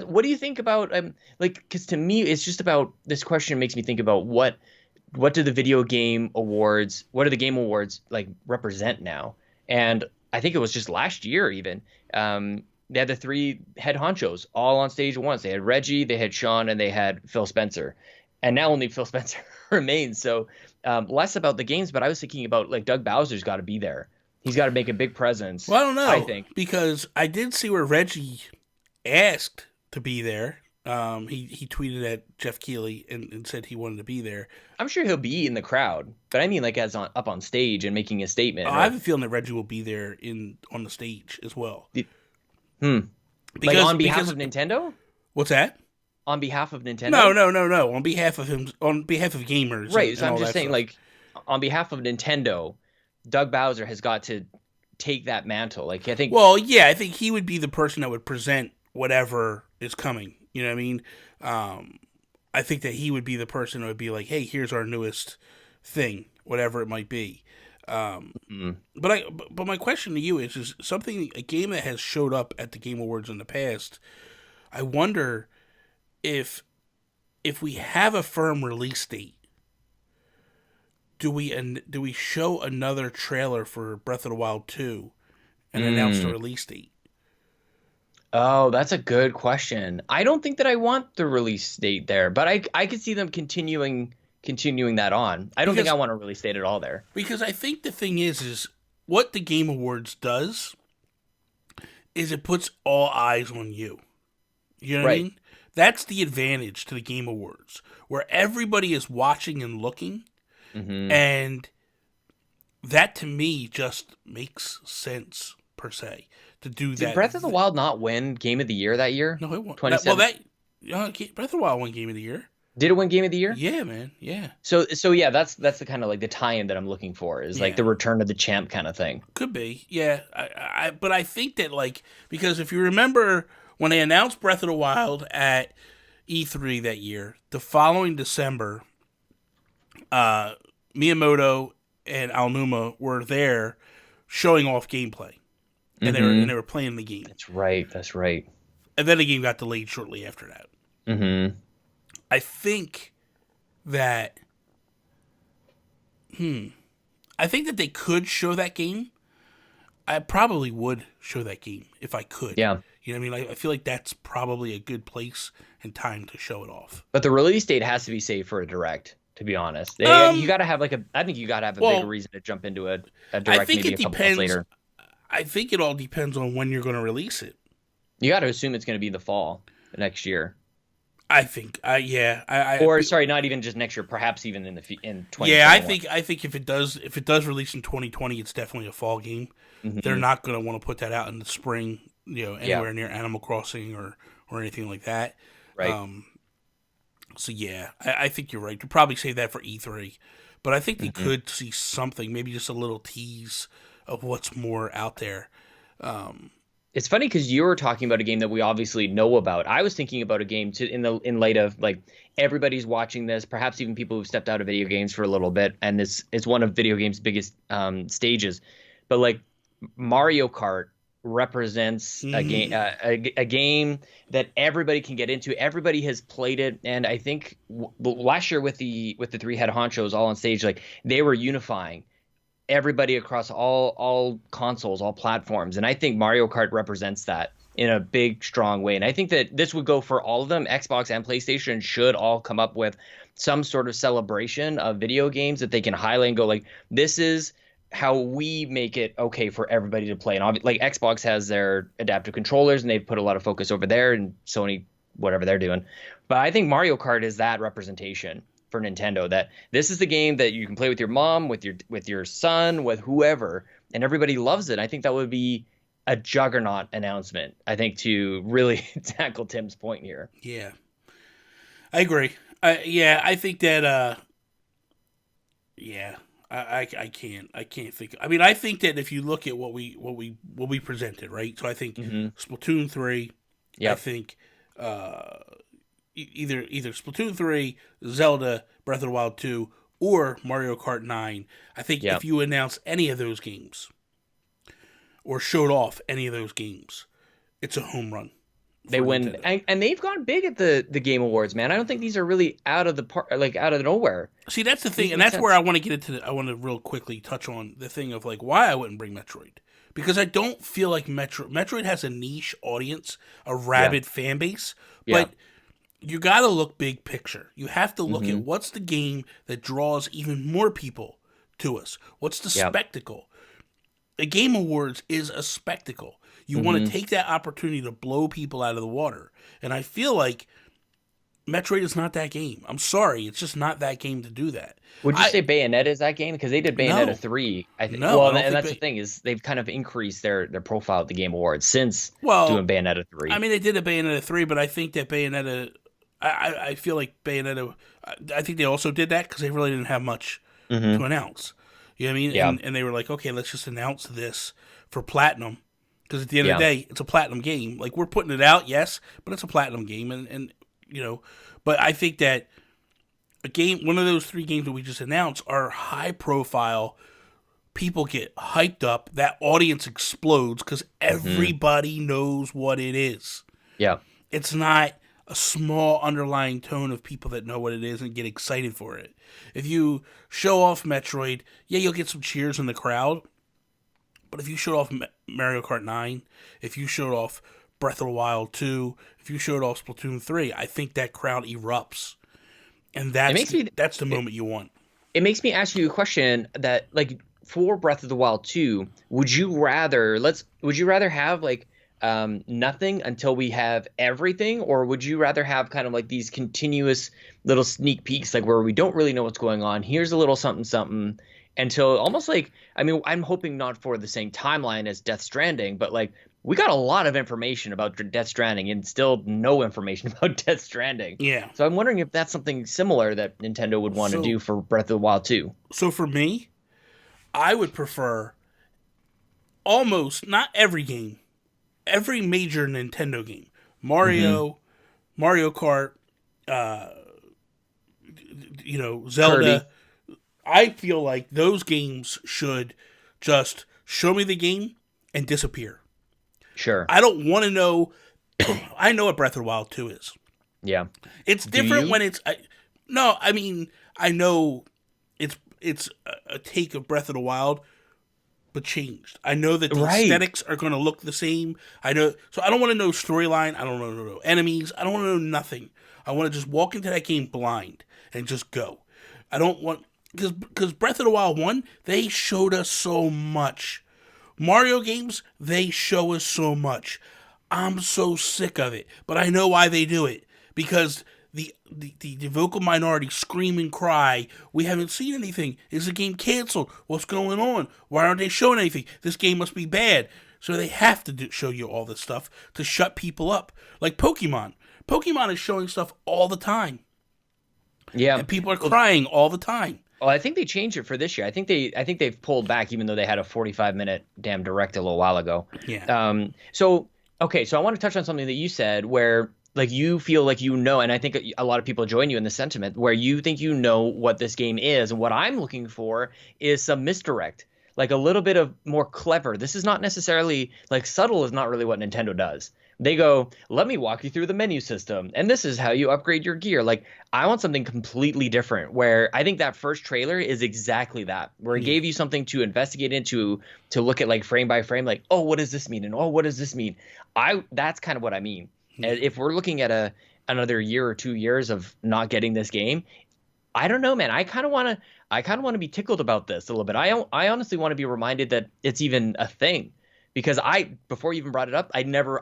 what do you think about like, because to me it's just about, this question makes me think about what do the video game awards, what do the game awards like represent now? And I think it was just last year even. They had the three head honchos all on stage at once. They had Reggie, they had Sean, and they had Phil Spencer. And now only Phil Spencer remains. So less about the games, but I was thinking about like Doug Bowser's got to be there. He's got to make a big presence. Well, I don't know. I think. Because I did see where Reggie asked to be there. He tweeted at Jeff Keighley and said he wanted to be there. I'm sure he'll be in the crowd, but I mean like as up on stage and making a statement. I have a feeling that Reggie will be there on the stage as well. Like on behalf of Nintendo? What's that? On behalf of Nintendo? No. On behalf of him, on behalf of gamers. Right. So I'm just saying, like, on behalf of Nintendo, Doug Bowser has got to take that mantle. Like, I think. Well, yeah, I think he would be the person that would present whatever is coming. You know what I mean? I think that he would be the person that would be like, "Hey, here's our newest thing, whatever it might be." But my question to you is a game that has showed up at the Game Awards in the past. I wonder if we have a firm release date, do we show another trailer for Breath of the Wild 2 and announce the release date? Oh, that's a good question. I don't think that I want the release date there, but I could see them continuing that on. I don't think I want to release date at all there. Because I think the thing is what the Game Awards does is it puts all eyes on you. You know what I mean? That's the advantage to the Game Awards, where everybody is watching and looking, and that to me just makes sense per se to do that. Did Breath of the Wild not win Game of the Year that year? No, it won. 27. Breath of the Wild won Game of the Year. Did it win Game of the Year? Yeah, man. Yeah. So yeah, that's the kind of like the tie-in that I'm looking for, is like the return of the champ kind of thing. Could be, yeah. But I think that like, because if you remember when they announced Breath of the Wild at E3 that year, the following December, Miyamoto and Aonuma were there showing off gameplay, and they were playing the game. That's right. And then the game got delayed shortly after that. Mm-hmm. I think that I think that they could show that game. I probably would show that game if I could. Yeah. You know what I mean? I feel like that's probably a good place and time to show it off. But the release date has to be safe for a direct, to be honest. You got to have I think you got to have a bigger reason to jump into a direct I think maybe it a couple months later. I think it all depends on when you're going to release it. You got to assume it's going to be the fall next year. I think, sorry, not even just next year, perhaps even in 2021. Yeah, I think if it does release in 2020, it's definitely a fall game. Mm-hmm. They're not going to want to put that out in the spring, anywhere near Animal Crossing or anything like that. Right. So yeah, I think you're right. You'd probably save that for E3, but I think they could see something, maybe just a little tease of what's more out there. It's funny because you were talking about a game that we obviously know about. I was thinking about a game in light of like everybody's watching this, perhaps even people who've stepped out of video games for a little bit, and this is one of video games' biggest stages. But like Mario Kart represents a game that everybody can get into. Everybody has played it, and I think last year with the three head honchos all on stage, like they were unifying everybody across all consoles, all platforms. And I think Mario Kart represents that in a big, strong way. And I think that this would go for all of them. Xbox and PlayStation should all come up with some sort of celebration of video games that they can highlight and go like, this is how we make it okay for everybody to play. And like Xbox has their adaptive controllers and they've put a lot of focus over there, and Sony, whatever they're doing. But I think Mario Kart is that representation for Nintendo, that this is the game that you can play with your mom, with your son, with whoever, and everybody loves it. I think that would be a juggernaut announcement, I think, to really tackle Tim's point here. Yeah, I agree. I think that I can't think. I mean, I think that if you look at what we presented, right? So I think Splatoon 3. Yep. I think either Splatoon 3, Zelda, Breath of the Wild 2, or Mario Kart 9. I think if you announce any of those games or showed off any of those games, it's a home run. They win, and they've gone big at the Game Awards, man. I don't think these are really out of the like out of nowhere. See, that's the thing, and that's where I want to get into. I want to real quickly touch on the thing of like why I wouldn't bring Metroid, because I don't feel like Metroid has a niche audience, a rabid fan base, but you got to look big picture. You have to look at what's the game that draws even more people to us. What's the spectacle? The Game Awards is a spectacle. You want to take that opportunity to blow people out of the water. And I feel like Metroid is not that game. I'm sorry. It's just not that game to do that. Would you say Bayonetta is that game? Because they did Bayonetta 3. I think. No, well, and that's the thing, is they've kind of increased their profile at the Game Awards since doing Bayonetta 3. I mean, they did a Bayonetta 3, but I think that Bayonetta... I feel like Bayonetta... I think they also did that because they really didn't have much to announce. You know what I mean? Yeah. And they were like, okay, let's just announce this for Platinum. Because at the end of the day, it's a Platinum game. Like, we're putting it out, yes, but it's a Platinum game. And you know... But I think that one of those 3 games that we just announced are high profile. People get hyped up. That audience explodes because everybody knows what it is. Yeah. It's not a small underlying tone of people that know what it is and get excited for it. If you show off Metroid, you'll get some cheers in the crowd. But if you showed off Mario Kart 9, if you showed off Breath of the Wild 2, if you showed off Splatoon 3, I think that crowd erupts. And that's the moment you want. It makes me ask you a question that, like, for Breath of the Wild 2, would you rather have like nothing until we have everything, or would you rather have kind of like these continuous little sneak peeks, like where we don't really know what's going on? Here's a little something something until almost like, I mean, I'm hoping not for the same timeline as Death Stranding, but like we got a lot of information about Death Stranding and still no information about Death Stranding. Yeah. So I'm wondering if that's something similar that Nintendo would want to do for Breath of the Wild 2. So for me, I would prefer almost, not every game, every major Nintendo game. Mario, Mario Kart, Zelda. Kirby. I feel like those games should just show me the game and disappear. Sure. I don't want to know. I know what Breath of the Wild 2 is. Yeah. It's different when it's... I know it's a take of Breath of the Wild, but changed. I know that the Right. aesthetics are going to look the same. I know, so I don't want to know storyline. I don't want to know enemies. I don't want to know nothing. I want to just walk into that game blind and just go. I don't want, because Breath of the Wild 1, they showed us so much. Mario games, they show us so much. I'm so sick of it, but I know why they do it, because the vocal minority scream and cry. We haven't seen anything. Is the game canceled? What's going on? Why aren't they showing anything? This game must be bad. So they have to show you all this stuff to shut people up. Like Pokemon. Pokemon is showing stuff all the time. Yeah. And people are crying all the time. Well, I think they changed it for this year. I think they've pulled back, even though they had a 45-minute damn direct a little while ago. Yeah. So I want to touch on something that you said where, like, you feel like you know, and I think a lot of people join you in the sentiment where you think you know what this game is. And what I'm looking for is some misdirect, like a little bit of more clever. This is not necessarily, like, subtle is not really what Nintendo does. They go, let me walk you through the menu system, and this is how you upgrade your gear. Like, I want something completely different, where I think that first trailer is exactly that, where it gave you something to investigate into, to look at, like, frame by frame, like, oh, what does this mean? And oh, what does this mean? That's kind of what I mean. And if we're looking at another year or 2 years of not getting this game, I don't know, man. I kind of want to be tickled about this a little bit. I honestly want to be reminded that it's even a thing, because before you even brought it up, I never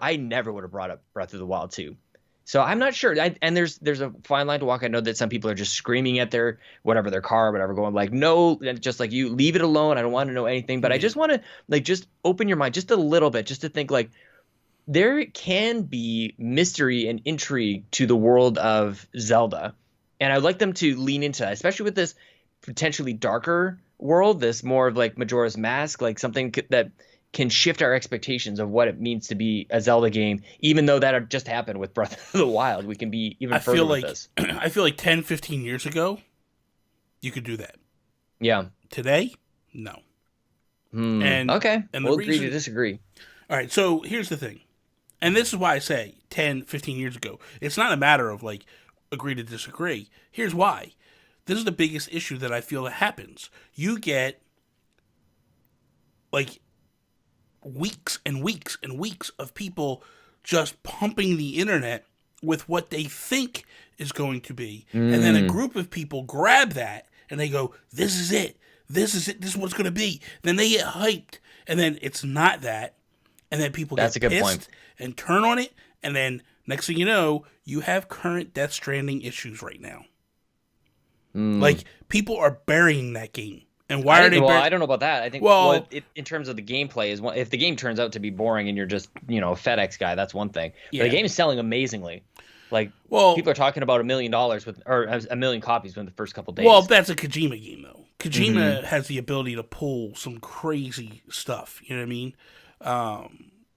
would have brought up Breath of the Wild 2. So I'm not sure. And there's a fine line to walk. I know that some people are just screaming at their car, whatever, going like, no, just like you, leave it alone. I don't want to know anything. But I just want to, like, just open your mind just a little bit, just to think, like, there can be mystery and intrigue to the world of Zelda. And I'd like them to lean into that, especially with this potentially darker world, this more of like Majora's Mask, like something that can shift our expectations of what it means to be a Zelda game, even though that just happened with Breath of the Wild. We can be even further with this. I feel like 10, 15 years ago, you could do that. Yeah. Today, no. Okay. And we'll agree to disagree. All right, so here's the thing. And this is why I say 10, 15 years ago. It's not a matter of, like, agree to disagree. Here's why. This is the biggest issue that I feel that happens. You get, like, weeks and weeks and weeks of people just pumping the internet with what they think is going to be. And then a group of people grab that and they go, this is it. This is it. This is what it's going to be. Then they get hyped. And then it's not that. And then people get pissed and turn on it. And then next thing you know, you have current Death Stranding issues right now. Like, people are burying that game. And why are they? Well, I don't know about that. I think, in terms of the gameplay, if the game turns out to be boring and you're just, a FedEx guy, that's one thing. Yeah. But the game is selling amazingly. Like, people are talking about $1 million or 1 million copies within the first couple days. Well, that's a Kojima game, though. Kojima has the ability to pull some crazy stuff. You know what I mean?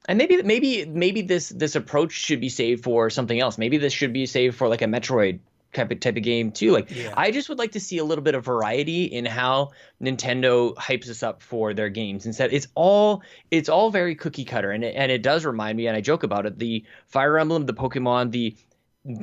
And maybe this approach should be saved for something else. Maybe this should be saved for, like, a Metroid type of game too. Like, I just would like to see a little bit of variety in how Nintendo hypes us up for their games. Instead, it's all very cookie cutter, and it does remind me, and I joke about it, the Fire Emblem, the Pokemon, the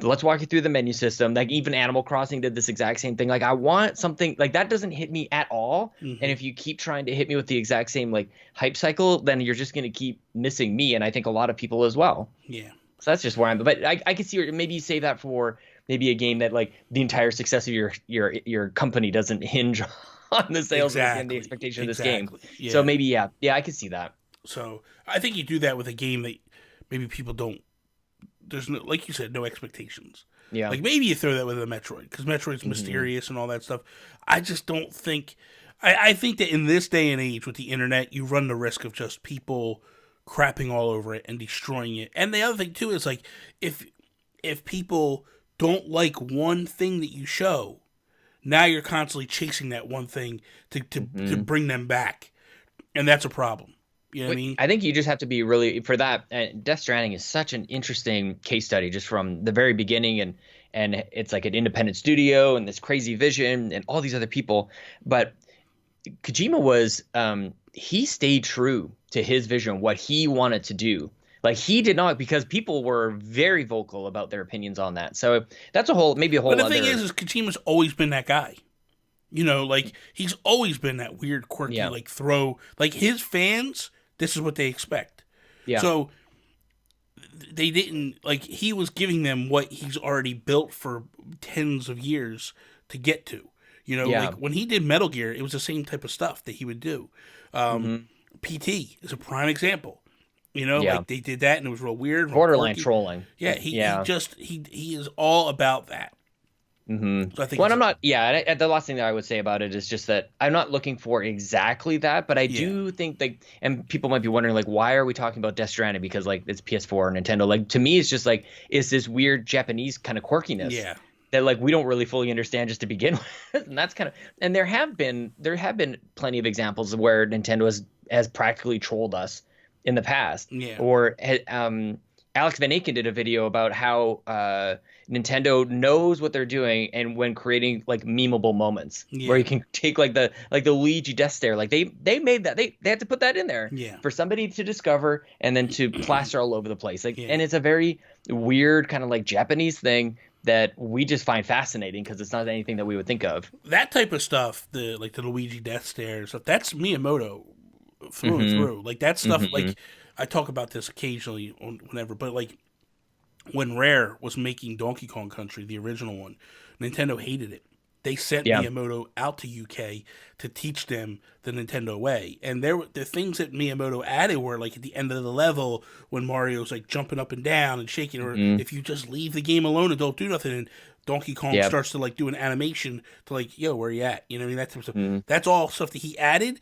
let's walk you through the menu system. Like, even Animal Crossing did this exact same thing. Like, I want something like that. Doesn't hit me at all. And if you keep trying to hit me with the exact same, like, hype cycle, then you're just going to keep missing me, and I think a lot of people as well. Yeah. So that's just where I'm. But I could see maybe you save that for maybe a game that, like, the entire success of your company doesn't hinge on the sales and the expectation of this game. Yeah. So maybe I could see that. So I think you do that with a game that maybe people don't. There's no, like you said, no expectations. Yeah. Like, maybe you throw that with a Metroid, because Metroid's mysterious and all that stuff. I just don't think. I think that in this day and age with the internet, you run the risk of just people crapping all over it and destroying it. And the other thing too is, like, if people don't like one thing that you show, now you're constantly chasing that one thing to bring them back, and that's a problem. You know what I mean? I think you just have to be really, for that. Death Stranding is such an interesting case study, just from the very beginning, and it's like an independent studio and this crazy vision and all these other people. But Kojima was he stayed true to his vision, what he wanted to do. Like, he did not, because people were very vocal about their opinions on that. So that's maybe a whole. But the thing is Kojima's always been that guy. You know, like he's always been that weird, quirky, like throw. Like his fans, this is what they expect. Yeah. So they didn't like he was giving them what he's already built for tens of years to get to. You know, like when he did Metal Gear, it was the same type of stuff that he would do. PT is a prime example. You know, like they did that and it was real weird, borderline trolling. Yeah, he is all about that. Mm-hmm. So I think. Well, I'm not. Yeah, the last thing that I would say about it is just that I'm not looking for exactly that, but I do think like, and people might be wondering like, why are we talking about Death Stranding? Because like it's PS4 or Nintendo. Like to me, it's just like it's this weird Japanese kind of quirkiness. Yeah. That like we don't really fully understand just to begin with, and that's kind of. And there have been plenty of examples where Nintendo has practically trolled us in the past. Yeah. Or Alex Van Aken did a video about how Nintendo knows what they're doing, and when creating like memeable moments where you can take like the Luigi death stare, like they made that they had to put that in there for somebody to discover and then to plaster all over the place. Like, and it's a very weird kind of like Japanese thing that we just find fascinating because it's not anything that we would think of. That type of stuff, the Luigi death stare stuff, that's Miyamoto through and through. Like that stuff, like I talk about this occasionally whenever, but like when Rare was making Donkey Kong Country, the original one, Nintendo hated it. They sent Miyamoto out to UK to teach them the Nintendo way. And the things that Miyamoto added were like at the end of the level when Mario's like jumping up and down and shaking, or if you just leave the game alone and don't do nothing, and Donkey Kong starts to like do an animation to like, yo, where you at? You know what I mean? That type of stuff. That's all stuff that he added.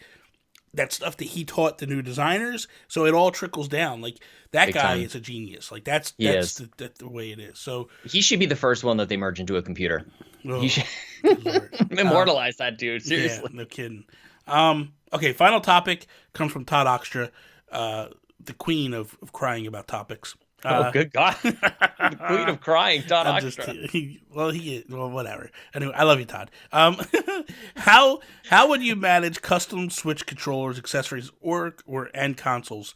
That's stuff that he taught the new designers. So it all trickles down. Like that Big guy time. Is a genius. Like that's the way it is. So he should be the first one that they merge into a computer. Oh, he should immortalize that dude. Seriously, no kidding. Okay, final topic comes from Todd Oxtra, the queen of crying about topics. Oh, good God. The queen of crying, Todd Oxtra. Well, whatever. Anyway, I love you, Todd. How would you manage custom Switch controllers, accessories, and consoles?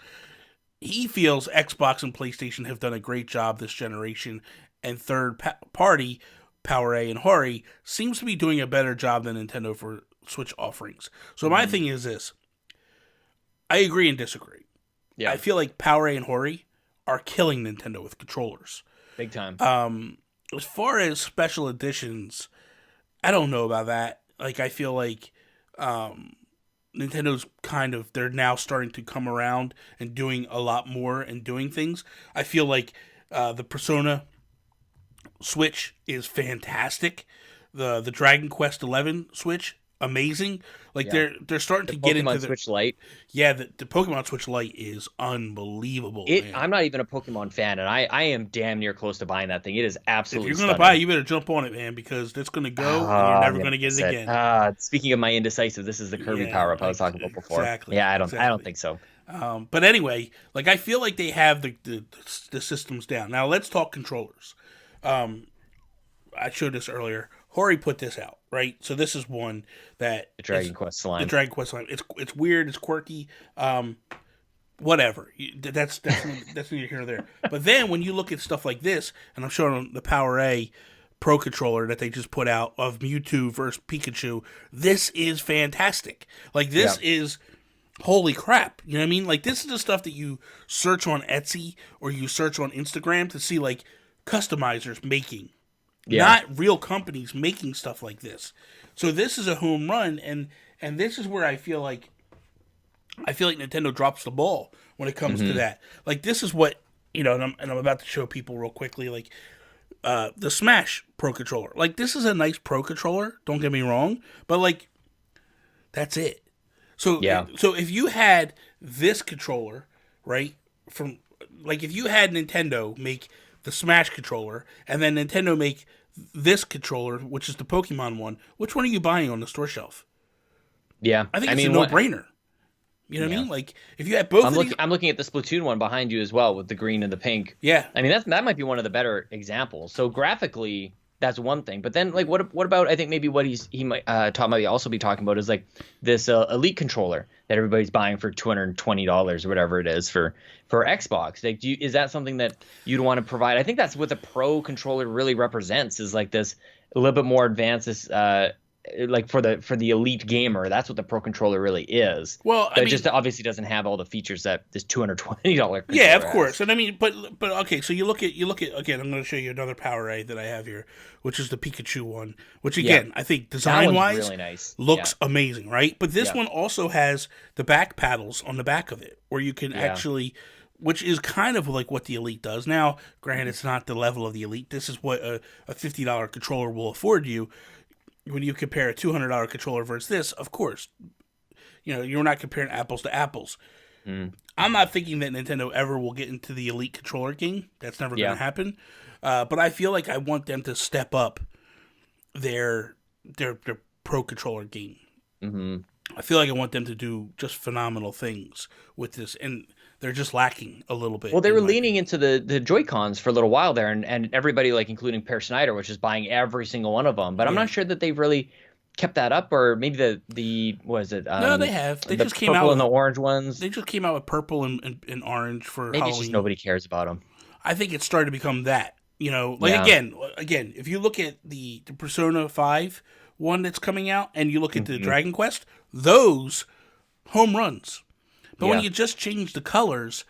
He feels Xbox and PlayStation have done a great job this generation, and third party, Power A and Hori, seems to be doing a better job than Nintendo for Switch offerings. So my thing is this. I agree and disagree. Yeah. I feel like Power A and Hori are killing Nintendo with controllers. Big time. As far as special editions, I don't know about that. Like, I feel like Nintendo's they're now starting to come around and doing a lot more and doing things. I feel like the Persona Switch is fantastic. The Dragon Quest XI Switch, amazing. Like they're starting to get into the Switch Lite. Yeah, the Pokemon Switch Lite is unbelievable. I'm not even a Pokemon fan, and I am damn near close to buying that thing. It is absolutely. If you're gonna buy it, you better jump on it, man, because it's gonna go and you're never gonna get it again. Speaking of my indecisive, this is the Kirby power up I was talking about before. Exactly. Yeah, I don't think so. But anyway, like I feel like they have the systems down. Now let's talk controllers. I showed this earlier. Hori put this out, right? So this is one that the Dragon Quest Slime. The Dragon Quest Slime. It's weird. It's quirky. Whatever. That's neither here nor there. But then when you look at stuff like this, and I'm showing the Power A Pro controller that they just put out of Mewtwo versus Pikachu, this is fantastic. Like this is holy crap. You know what I mean? Like this is the stuff that you search on Etsy or you search on Instagram to see like customizers making. Not real companies making stuff like this. So this is a home run, and this is where I feel like Nintendo drops the ball when it comes to that. Like this is what and I'm about to show people real quickly. Like the Smash Pro controller. Like this is a nice Pro controller. Don't get me wrong, but like that's it. So so if you had this controller, right, from like if you had Nintendo make the Smash controller, and then Nintendo make this controller, which is the Pokemon one, which one are you buying on the store shelf? Yeah. I think it's a no-brainer. You know what I mean? Like, if you had both I'm looking at the Splatoon one behind you as well with the green and the pink. Yeah. I mean, that might be one of the better examples. So graphically, that's one thing. But then, like, what about, I think maybe what Todd might also be talking about is, like, this Elite controller that everybody's buying for $220 or whatever it is for Xbox. Like, is that something that you'd want to provide? I think that's what the Pro controller really represents, is like this a little bit more advanced, like for the elite gamer, that's what the Pro controller really is. Well, but it just obviously doesn't have all the features that this $220 yeah, of course. has. And I mean, but okay. So you look at again. I'm going to show you another Power A that I have here, which is the Pikachu one. Which again, I think design wise really nice. looks amazing, right? But this one also has the back paddles on the back of it, where you can actually. Which is kind of like what the Elite does. Now, granted, it's not the level of the Elite. This is what a $50 controller will afford you. When you compare a $200 controller versus this, of course, you're not comparing apples to apples. I'm not thinking that Nintendo ever will get into the Elite controller game. That's never going to happen. But I feel like I want them to step up their Pro controller game. Mm-hmm. I feel like I want them to do just phenomenal things with this, and they're just lacking a little bit. Well, they were leaning into the Joy-Cons for a little while there, and everybody, like including Per Snyder, which is buying every single one of them. But I'm not sure that they've really kept that up, or maybe the what is it? No, they have. They just came out with and the orange ones. They just came out with purple and orange for maybe Halloween. It's just nobody cares about them. I think it started to become that. Again, if you look at the Persona 5 one that's coming out, and you look at the Dragon Quest, those home runs. But when you just change the colors,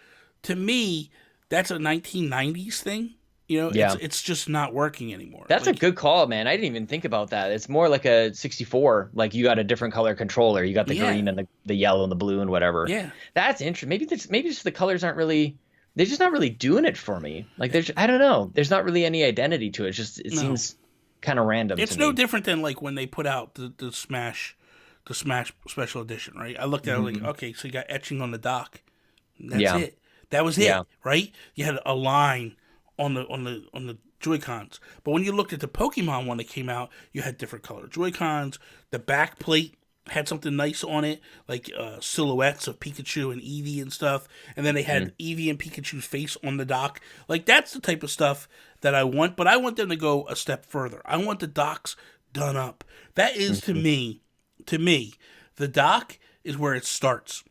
to me, that's a 1990s thing. It's just not working anymore. That's a good call, man. I didn't even think about that. It's more like a 64. Like you got a different color controller. You got the green and the yellow and the blue and whatever. Yeah, that's interesting. Maybe just the colors aren't really. They're just not really doing it for me. Like I don't know. There's not really any identity to it. It seems kind of random. It's no different than like when they put out the Smash Special Edition, right? I looked at it like, okay, so you got etching on the dock. That's it. That was it, right? You had a line on the Joy-Cons. But when you looked at the Pokemon one that came out, you had different color Joy-Cons. The back plate had something nice on it, like silhouettes of Pikachu and Eevee and stuff. And then they had Eevee and Pikachu's face on the dock. Like, that's the type of stuff that I want, but I want them to go a step further. I want the docks done up. That is, to me, the dock is where it starts.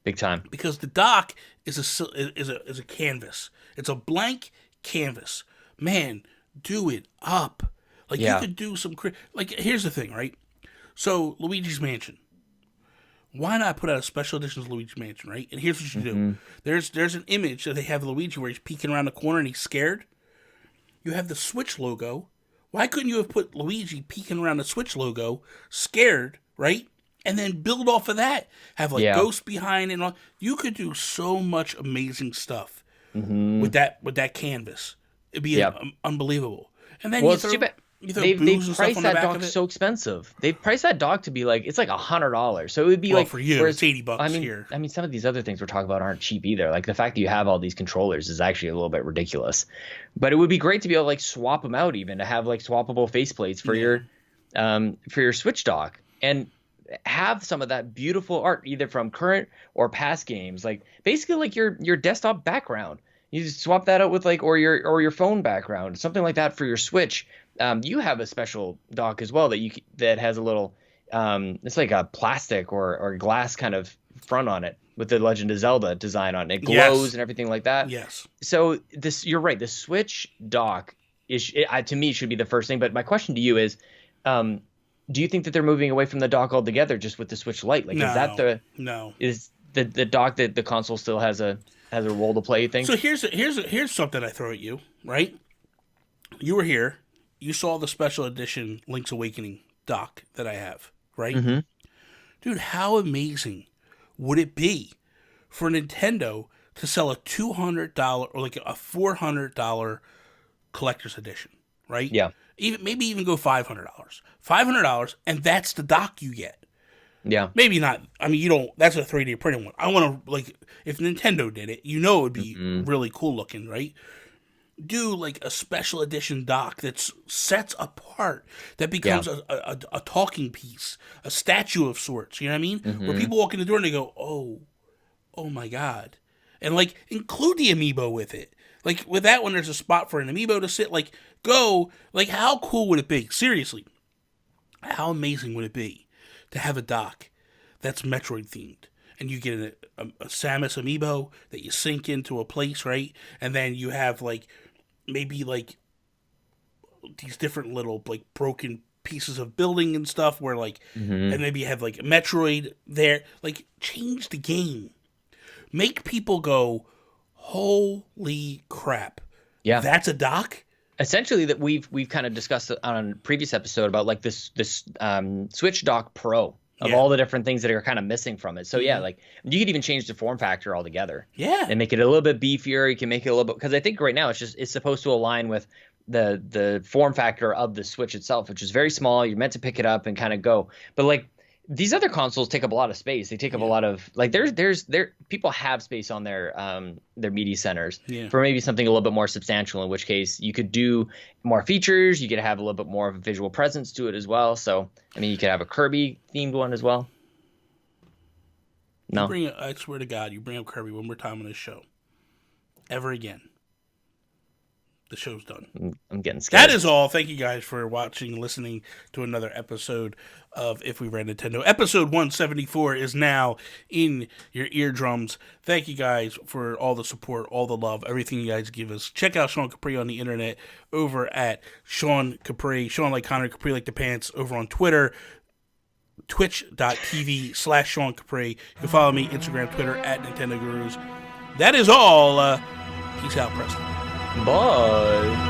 Big time. Because the dock is a canvas. It's a blank canvas. Man, do it up. Like, you could do some... Like, here's the thing, right? So, Luigi's Mansion. Why not put out a special edition of Luigi's Mansion, right? And here's what you do. There's an image that they have of Luigi where he's peeking around the corner and he's scared. You have the Switch logo. Why couldn't you have put Luigi peeking around the Switch logo, scared, right? And then build off of that. Have ghosts behind and all. You could do so much amazing stuff with that canvas. It'd be unbelievable. And then they've priced that dock so expensive. They've priced that dock to be like it's like $100. So it would be like for you, it's $80 here. I mean, some of these other things we're talking about aren't cheap either. Like the fact that you have all these controllers is actually a little bit ridiculous. But it would be great to be able to like swap them out, even to have like swappable faceplates for your Switch dock, and have some of that beautiful art either from current or past games. Like basically like your desktop background. You just swap that out with like or your phone background, something like that for your Switch. You have a special dock as well that has a little it's like a plastic or glass kind of front on it with the Legend of Zelda design on it. It glows and everything like that. Yes. So you're right. The Switch dock to me should be the first thing. But my question to you is, do you think that they're moving away from the dock altogether just with the Switch Lite? Like, is the dock that the console still has a role to play? You think? So here's something I throw at you. Right, you were here. You saw the special edition Link's Awakening dock that I have. Right, dude. How amazing would it be for Nintendo to sell a $200 or like a $400 collector's edition? Right. Yeah. Maybe even go $500. $500, and that's the dock you get. Yeah. Maybe not. I mean, you don't. That's a 3D printed one. I want to, like, if Nintendo did it, it would be really cool looking, right? Do like a special edition dock that's sets apart, that becomes a talking piece, a statue of sorts. You know what I mean? Where people walk in the door and they go, oh my God, and like include the amiibo with it. Like with that one, there's a spot for an amiibo to sit. Like how cool would it be? Seriously, how amazing would it be to have a dock that's Metroid themed, and you get a Samus amiibo that you sink into a place, right? And then you have like maybe like these different little like broken pieces of building and stuff where like, and maybe have like Metroid there. Like, change the game. Make people go, holy crap. Yeah. That's a dock? Essentially, that we've kind of discussed on a previous episode about like this Switch Dock Pro of all the different things that are kind of missing from it. So yeah, like you could even change the form factor altogether. Yeah. And make it a little bit beefier. You can make it a little bit, because I think right now it's supposed to align with the form factor of the Switch itself, which is very small. You're meant to pick it up and kind of go. But like these other consoles take up a lot of space. They take up a lot of like there's people have space on their media centers for maybe something a little bit more substantial, in which case you could do more features, you could have a little bit more of a visual presence to it as well. So I mean, you could have a Kirby themed one as well. No, I swear to God, you bring up Kirby one more time on this show ever again, the show's done. I'm getting scared. That is all. Thank you guys for watching and listening to another episode of If We Ran Nintendo. Episode 174 is now in your eardrums. Thank you guys for all the support, all the love, everything you guys give us. Check out Sean Capri on the internet over at Sean Capri, Sean like Connor, Capri like the pants, over on Twitter, twitch.tv/Sean Capri. You can follow me, Instagram, Twitter, at Nintendo Gurus. That is all. Peace out, Preston. Bye.